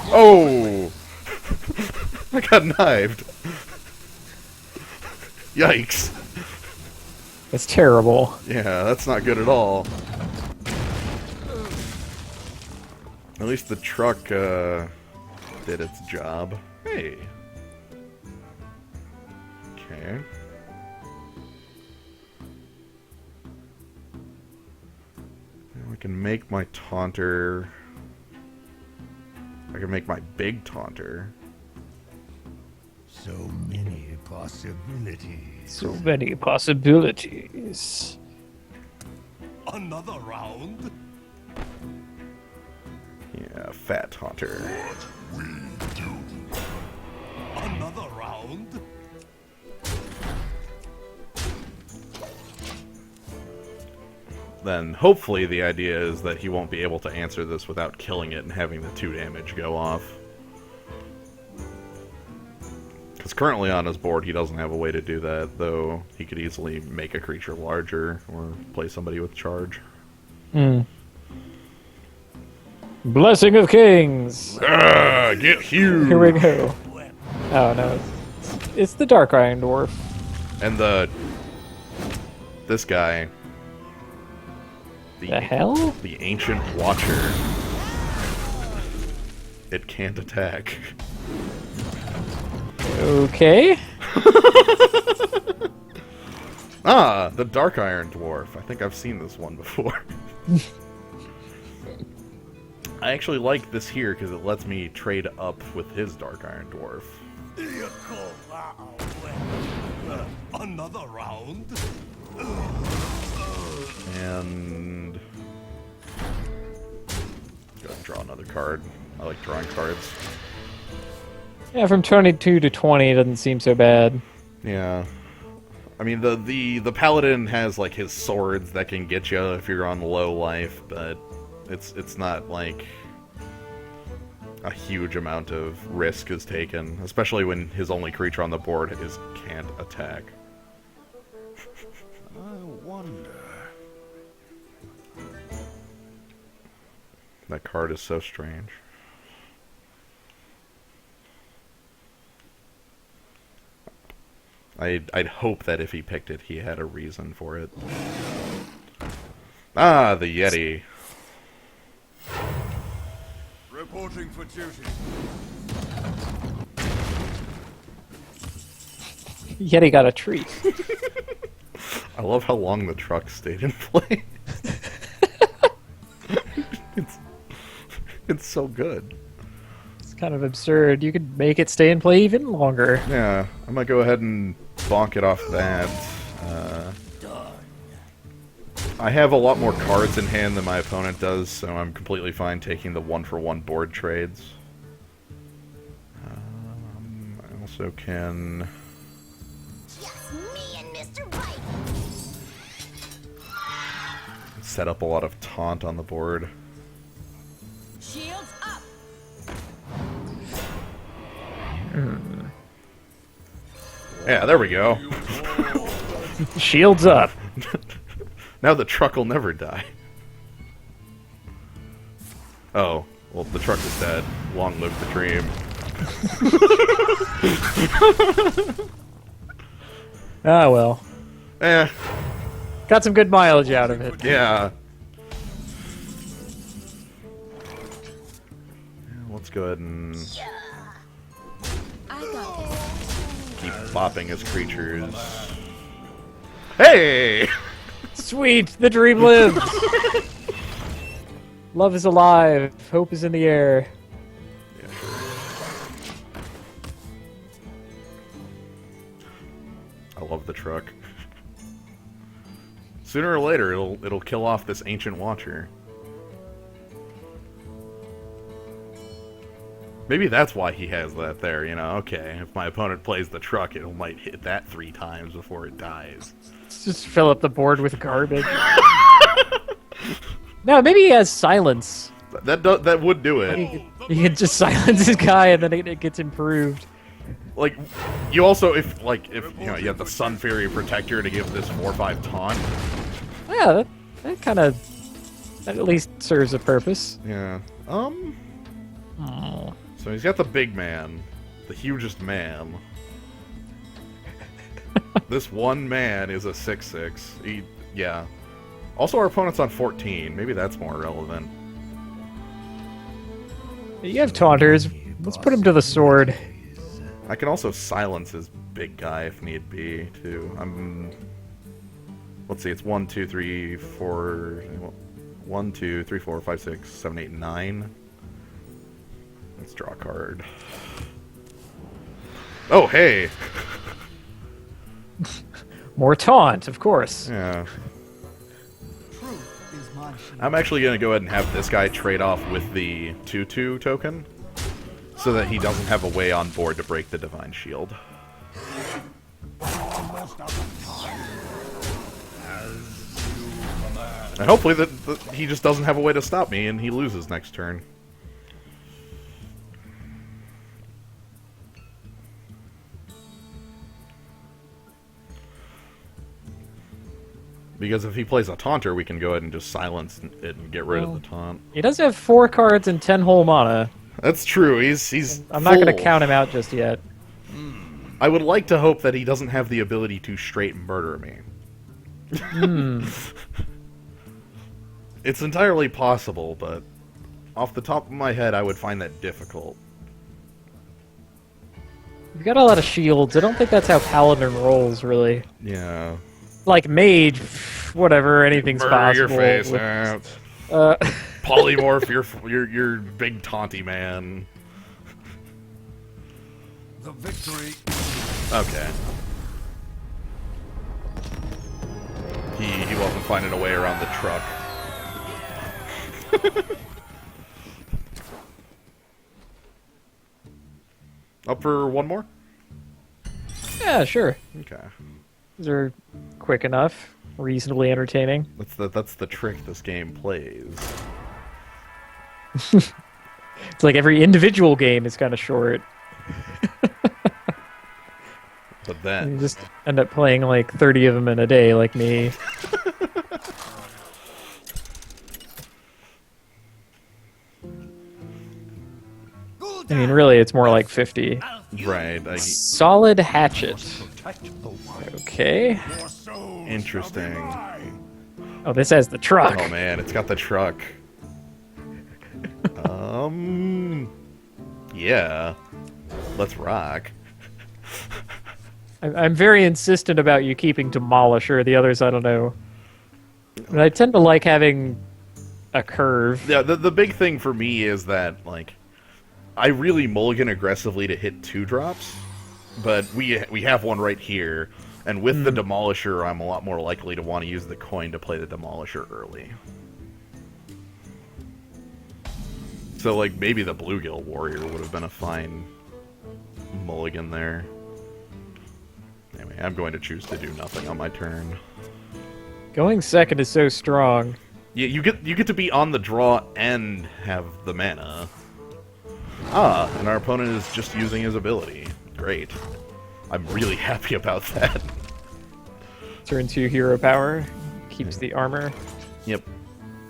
Oh, I got knifed. Yikes. It's terrible. Yeah, that's not good at all. At least the truck did its job. Hey. Okay. Now I can make my taunter. I can make my big taunter. So many possibilities. So many possibilities. Another round? Yeah, fat taunter. Another round? Then hopefully the idea is that he won't be able to answer this without killing it and having the 2 damage go off. Because currently on his board he doesn't have a way to do that, though he could easily make a creature larger or play somebody with charge. Blessing of Kings! Get huge! Here we go. Oh no. It's the Dark Iron Dwarf. And this guy, The hell? the Ancient Watcher, it can't attack. Okay. Ah, the Dark Iron Dwarf. I think I've seen this one before. I actually like this here because it lets me trade up with his Dark Iron Dwarf. You call that a win? Another round? And go and draw another card. I like drawing cards. Yeah, from 22 to 20 doesn't seem so bad. Yeah. I mean, the paladin has like his swords that can get you if you're on low life, but it's not like a huge amount of risk is taken, especially when his only creature on the board is can't attack. I wonder. That card is so strange. I'd hope that if he picked it, he had a reason for it. Ah, the Yeti. Reporting for duty. Yeti got a treat. I love how long the truck stayed in play. it's so good. It's kind of absurd. You could make it stay in play even longer. Yeah, I might go ahead and bonk it off that. I have a lot more cards in hand than my opponent does, so I'm completely fine taking the 1-for-1 board trades. I also can... Just me and Mr. Bite. set up a lot of taunt on the board. Shields up. Yeah, there we go. Shields up. Now the truck will never die. Oh, well, the truck is dead. Long live the dream. Ah, well. Eh, Got some good mileage out of it. yeah. Let's go ahead and I got this. keep bopping his creatures. Hey! Sweet, the dream lives. Love is alive. Hope is in the air. Yeah, sure. I love the truck. Sooner or later, it'll kill off this ancient watcher. Maybe that's why he has that there, you know. Okay, if my opponent plays the truck, it might hit that 3 times before it dies. Let's just fill up the board with garbage. No, maybe he has silence. That would do it. He can just silence his guy and then it gets improved. Like, you also, if you know, you have the Sun Fury Protector to give this 4/5 taunt. Yeah, that kind of at least serves a purpose. Yeah. Oh. So he's got the big man, the hugest man. This one man is a 6/6. Yeah. Also, our opponent's on 14. Maybe that's more relevant. You have taunters. Let's put him to the sword. I can also silence his big guy if need be, too. Let's see, it's 1, 2, 3, 4... 1, 2, 3, 4, 5, 6, 7, 8, 9. Let's draw a card. Oh, hey! More taunt, of course. Yeah. I'm actually going to go ahead and have this guy trade off with the 2/2 token, so that he doesn't have a way on board to break the Divine Shield. And hopefully that he just doesn't have a way to stop me and he loses next turn. Because if he plays a taunter, we can go ahead and just silence it and get rid of the taunt. He does have 4 cards and 10 whole mana. That's true. He's I'm not going to full. count him out just yet. I would like to hope that he doesn't have the ability to straight murder me. It's entirely possible, but off the top of my head, I would find that difficult. You've got a lot of shields. I don't think that's how Paladin rolls, really. Yeah. Like Mage, whatever, anything's Murder possible. your face. with- Polymorph your big taunty man. The victory. Okay. He wasn't finding a way around the truck. Up for one more? Yeah, sure. Okay. These are quick enough, reasonably entertaining. That's the trick this game plays. It's like every individual game is kind of short. But You then just end up playing like 30 of them in a day, like me. I mean, really, it's more like 50. right, Solid hatchet. Protect the one. Okay. Your soul Interesting. shall be mine. Oh, this has the truck. Oh man, it's got the truck. Yeah. Let's rock. I'm very insistent about you keeping Demolisher. The others, I don't know. But I tend to like having a curve. Yeah, the big thing for me is that, like, I really mulligan aggressively to hit 2-drops, but we have one right here, and with the Demolisher, I'm a lot more likely to want to use the coin to play the Demolisher early. So, like, maybe the Bluegill Warrior would have been a fine mulligan there. Anyway, I'm going to choose to do nothing on my turn. Going second is so strong. Yeah, you get to be on the draw and have the mana. Ah, and our opponent is just using his ability. Great. I'm really happy about that. Turn 2 hero power. Keeps the armor. Yep.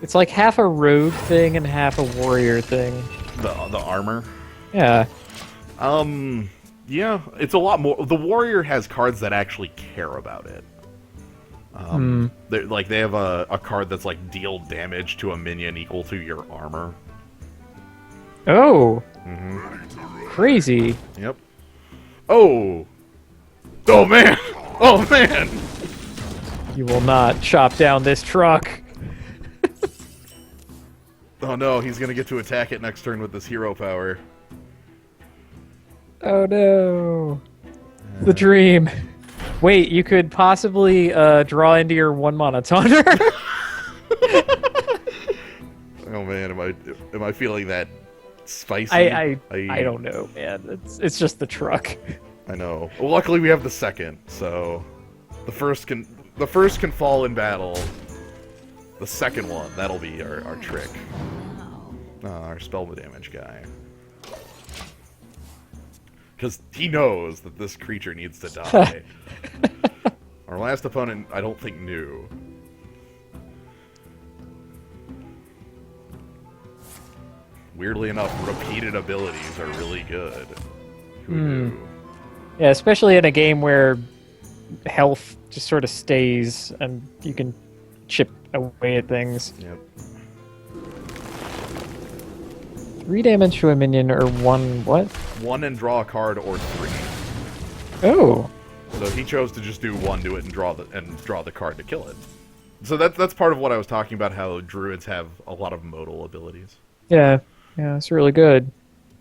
It's like half a rogue thing and half a warrior thing. The armor. Yeah. Yeah, it's a lot more. The warrior has cards that actually care about it. They have a card that's like deal damage to a minion equal to your armor. Oh. Crazy. Yep. Oh. Oh man. Oh man. You will not chop down this truck. Oh no, he's gonna get to attack it next turn with this hero power. Oh no. The dream. Wait, you could possibly draw into your 1-mana taunter. Oh man, am I feeling that spicy? I don't know, man. It's just the truck. I know. Well, luckily we have the second, so the first can fall in battle. The second one, that'll be our trick. Our spell damage guy. Because he knows that this creature needs to die. Our last opponent, I don't think, knew. Weirdly enough, repeated abilities are really good. Who knew? Yeah, especially in a game where health just sort of stays and you can chip away at things. Yep. 3 damage to a minion or 1 what? 1 and draw a card, or 3. Oh. So he chose to just do 1 to it and draw the card to kill it. So that's part of what I was talking about, how druids have a lot of modal abilities. Yeah, it's really good.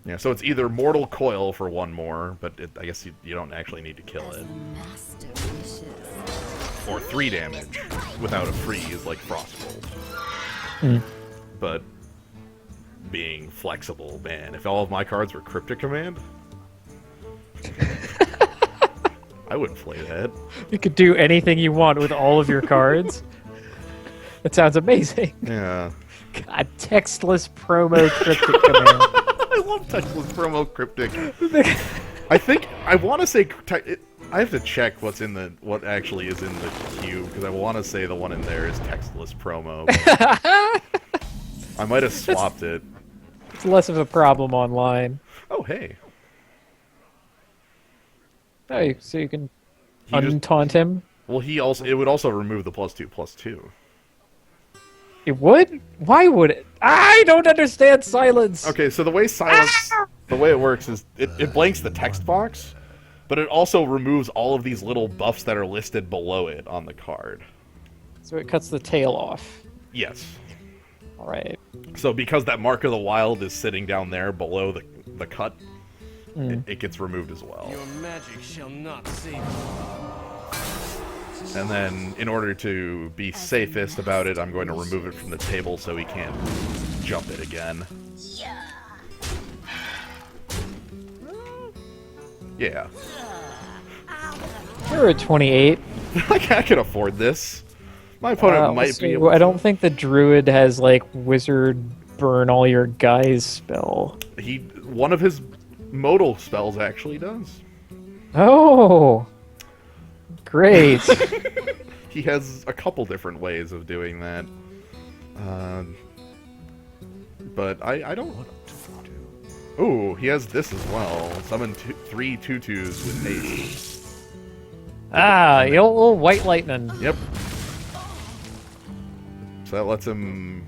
Yeah, so it's either Mortal Coil for 1 more, but I guess you don't actually need to kill it. Master wishes. Or 3 damage without a freeze like Frostbolt. But being flexible, man, if all of my cards were Cryptic Command, I wouldn't play that. You could do anything you want with all of your cards. That sounds amazing. Yeah. God, textless promo cryptic command. I love textless promo Cryptic. I want to say I have to check what actually is in the queue, because I want to say the one in there is textless promo. I might have swapped it. It's less of a problem online. Oh, hey. Oh, so you can He just- untaunt him? Well, it would also remove the +2/+2. It would? Why would it? I don't understand silence! Okay, so the way it works is it blanks the text box, but it also removes all of these little buffs that are listed below it on the card. So it cuts the tail off. Yes. Alright. So because that Mark of the Wild is sitting down there below the cut, it gets removed as well. Your magic shall not save you. And then, in order to be safest about it, I'm going to remove it from the table so he can't jump it again. Yeah. You're at 28. I can afford this. My opponent might be able I don't think the druid has, like, wizard burn all your guys spell. One of his modal spells actually does. Oh! Great. He has a couple different ways of doing that. But I don't... Ooh, he has this as well. Summon 3 2/2s with haste. Little white lightning. Yep. So that lets him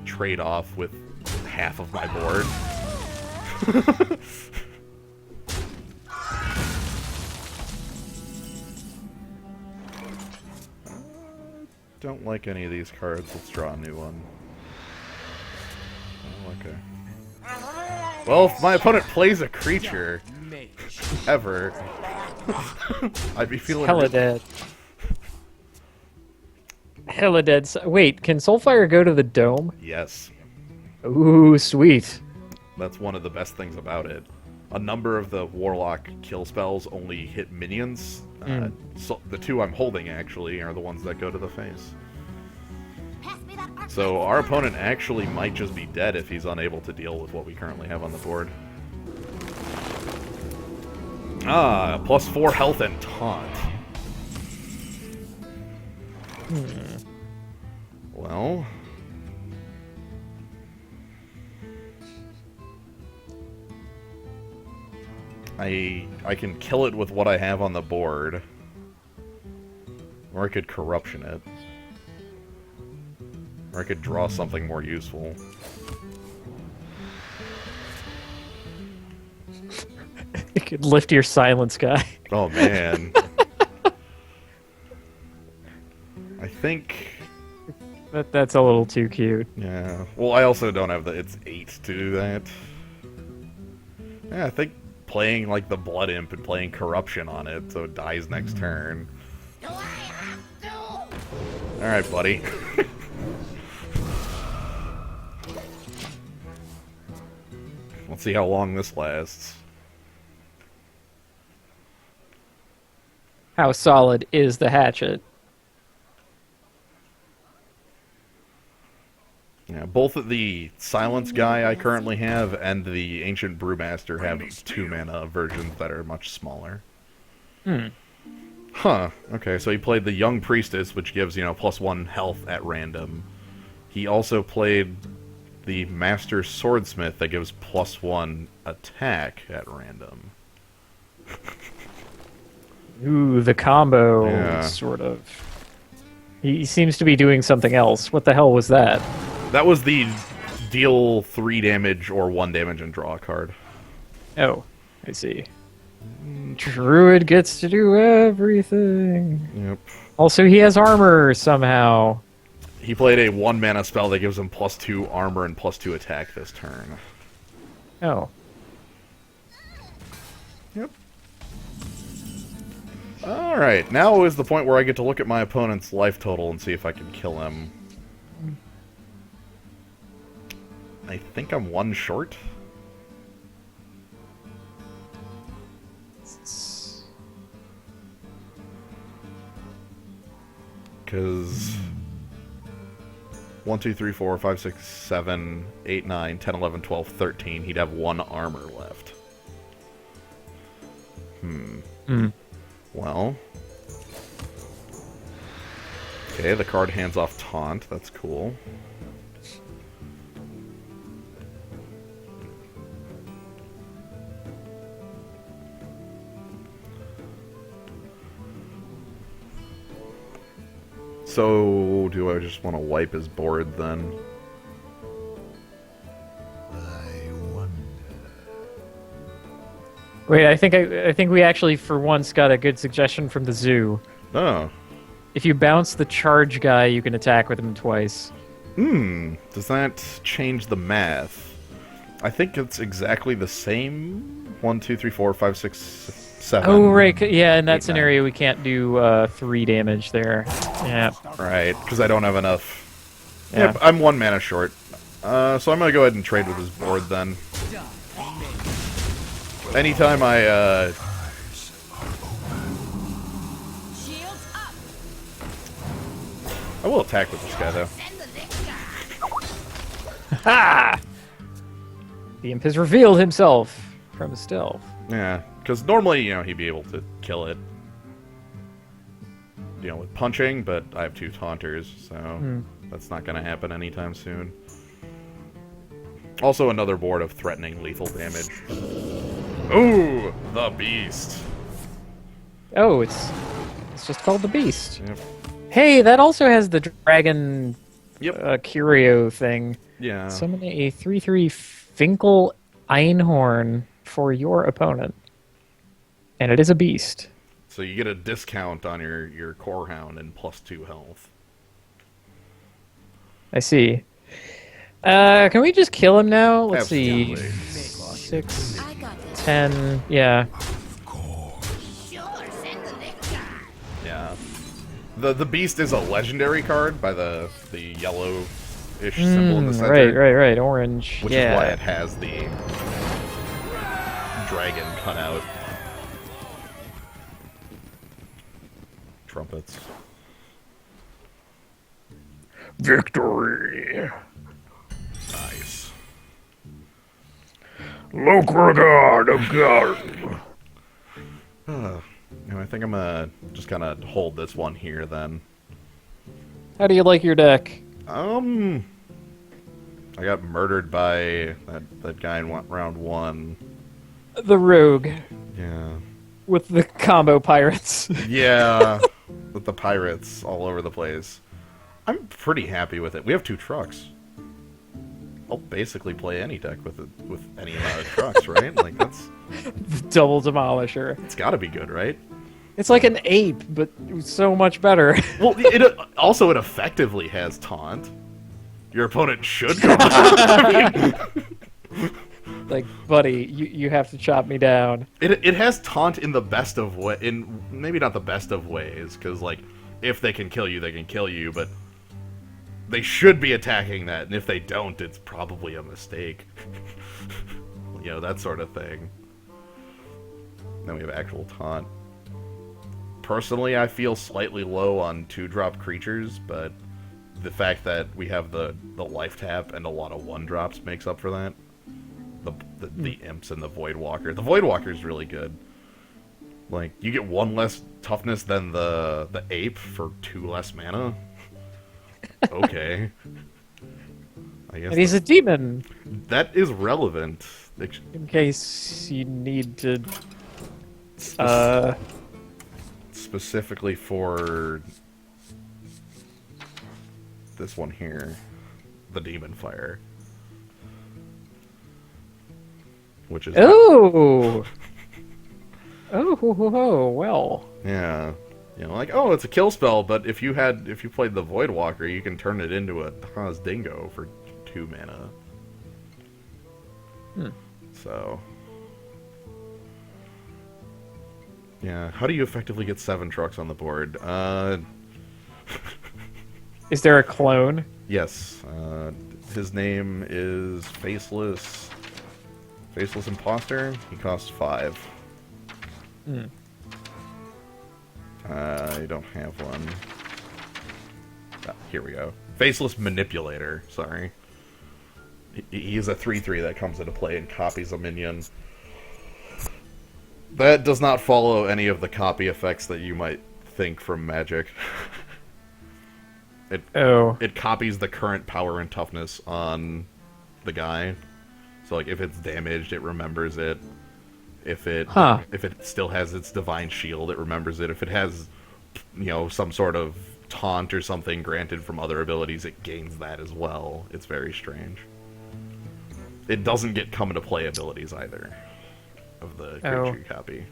trade off with half of my board. Don't like any of these cards. Let's draw a new one. Oh, okay. Well, if my opponent plays a creature, ever, I'd be feeling Hella dead. Hella dead. Wait, can Soulfire go to the dome? Yes. Ooh, sweet. That's one of the best things about it. A number of the Warlock kill spells only hit minions. So the 2 I'm holding, actually, are the ones that go to the face. So our opponent actually might just be dead if he's unable to deal with what we currently have on the board. +4 health and taunt. Well... I can kill it with what I have on the board. Or I could corruption it. Or I could draw something more useful. You could lift your silence guy. Oh man. I think... That's a little too cute. Yeah. Well, I also don't have the... It's 8 to do that. Yeah, I think playing, like, the Blood Imp and playing Corruption on it so it dies next turn. Alright, buddy. Let's see how long this lasts. How solid is the hatchet? Yeah, both of the Silence guy I currently have and the Ancient Brewmaster have 2-mana versions that are much smaller. Huh. Okay, so he played the Young Priestess, which gives, +1 health at random. He also played the Master Swordsmith that gives +1 attack at random. Ooh, the combo, Yeah. sort of. He seems to be doing something else. What the hell was that? That was the deal 3 damage or 1 damage and draw card. Oh, I see. Druid gets to do everything. Yep. Also, he has armor somehow. He played a 1-mana spell that gives him +2 armor and +2 attack this turn. Oh. Yep. Alright, now is the point where I get to look at my opponent's life total and see if I can kill him. I think I'm 1 short. Because 1, 2, 3, 4, 5, 6, 7, 8, 9, 10, 11, 12, 13. He'd have 1 armor left. Well. Okay, the card hands off Taunt. That's cool. So, do I just want to wipe his board then? I wonder. Wait, I think we actually, for once, got a good suggestion from the zoo. Oh. If you bounce the charge guy, you can attack with him twice. Does that change the math? I think it's exactly the same. 1, 2, 3, 4, 5, 6, 7. Oh, right. Yeah, in that 8, scenario, 9. we can't do 3 damage there. Yeah. Right, because I don't have enough. Yeah. Yep, I'm 1 mana short. So I'm going to go ahead and trade with his board then. Anytime I, Shields up. I will attack with this guy, though. Send the next guy. Ha! The imp has revealed himself from his stealth. Yeah, because normally, he'd be able to kill it, with punching, but I have 2 taunters, so that's not going to happen anytime soon. Also, another board of threatening lethal damage. Ooh, the beast. Oh, it's just called the Beast. Yep. Hey, that also has the dragon Yep. curio thing. Yeah. Summon a 3/3 Finkel Einhorn for your opponent. And it is a beast. So you get a discount on your core hound and +2 health. I see. Can we just kill him now? Let's see. Absolutely. 6, I got this. 10, yeah. Sure, send the next guy. Yeah. The beast is a legendary card by the yellow-ish symbol in the center. Right. Orange. Which yeah. is why it has the dragon cut out. Trumpets. Victory! Nice. Locregard of God! I think I'm gonna just kind of hold this one here then. How do you like your deck? I got murdered by that guy in round 1. The rogue. Yeah. with the combo pirates. Yeah. With the pirates all over the place. I'm pretty happy with it. We have 2 trucks. I'll basically play any deck with any amount of trucks, right? Like that's Double Demolisher. it's got to be good, right? It's like an ape, but so much better. Well, it effectively has taunt. Your opponent should go. I mean, Like, buddy, you have to chop me down. it has taunt in the best of maybe not the best of ways, because like if they can kill you, they can kill you, but they should be attacking that, and if they don't, it's probably a mistake. You know, that sort of thing. Then we have actual taunt. Personally, I feel slightly low on 2-drop creatures, but the fact that we have the life tap and a lot of 1-drops makes up for that. The imps and the Voidwalker. The Voidwalker is really good. Like, you get 1 less toughness than the ape for 2 less mana. Okay. I guess And he's a demon, that is relevant. in case you need to... Specifically for this one here, the Demon Fire. Which is... Oh! Oh, well. Yeah. You know, like, oh, it's a kill spell, but if you played the Voidwalker, you can turn it into a Haas Dingo for 2 mana. So... Yeah, how do you effectively get 7 trucks on the board? Is there a clone? Yes. His name is Faceless Imposter. He costs 5. I don't have one. Ah, here we go. Faceless Manipulator, sorry. He's a 3/3 that comes into play and copies a minion. That does not follow any of the copy effects that you might think from Magic. It copies the current power and toughness on the guy. So like if it's damaged, it remembers it. If it still has its divine shield, it remembers it. If it has, you know, some sort of taunt or something granted from other abilities, it gains that as well. It's very strange. It doesn't get come into play abilities either of the creature you copy.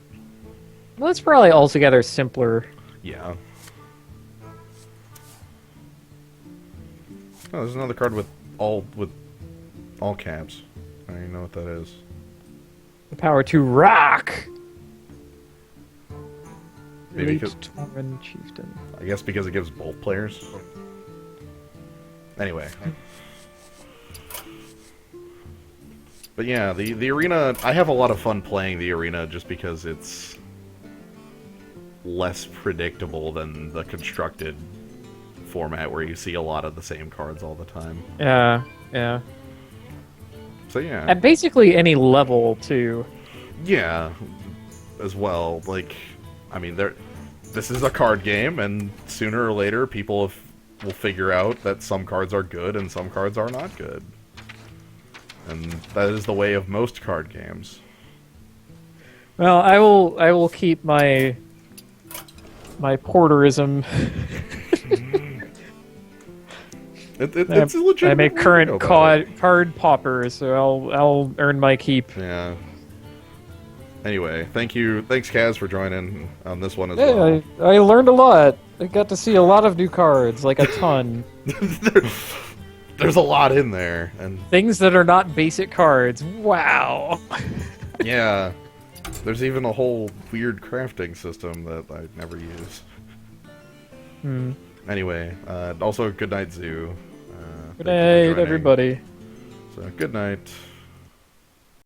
Well, it's probably altogether simpler. Yeah. Oh, there's another card with all caps. I don't even know what that is. The power to rock! Maybe Elite because, Tauren Chieftain. I guess because it gives both players. Anyway. But yeah, the arena, I have a lot of fun playing the arena just because it's less predictable than the constructed format where you see a lot of the same cards all the time. Yeah. So yeah. At basically any level, too. Yeah, as well. Like, I mean, this is a card game, and sooner or later people will figure out that some cards are good and some cards are not good. And that is the way of most card games. Well, I will keep my porterism. It's a legitimate. I'm a current card popper, so I'll earn my keep. Yeah. Anyway, thanks Kaz for joining on this one as well. I learned a lot. I got to see a lot of new cards, like a ton. There's a lot in there, and things that are not basic cards. Wow. Yeah. There's even a whole weird crafting system that I never use. Anyway, also good night, Zoo. Good night, everybody. So good night.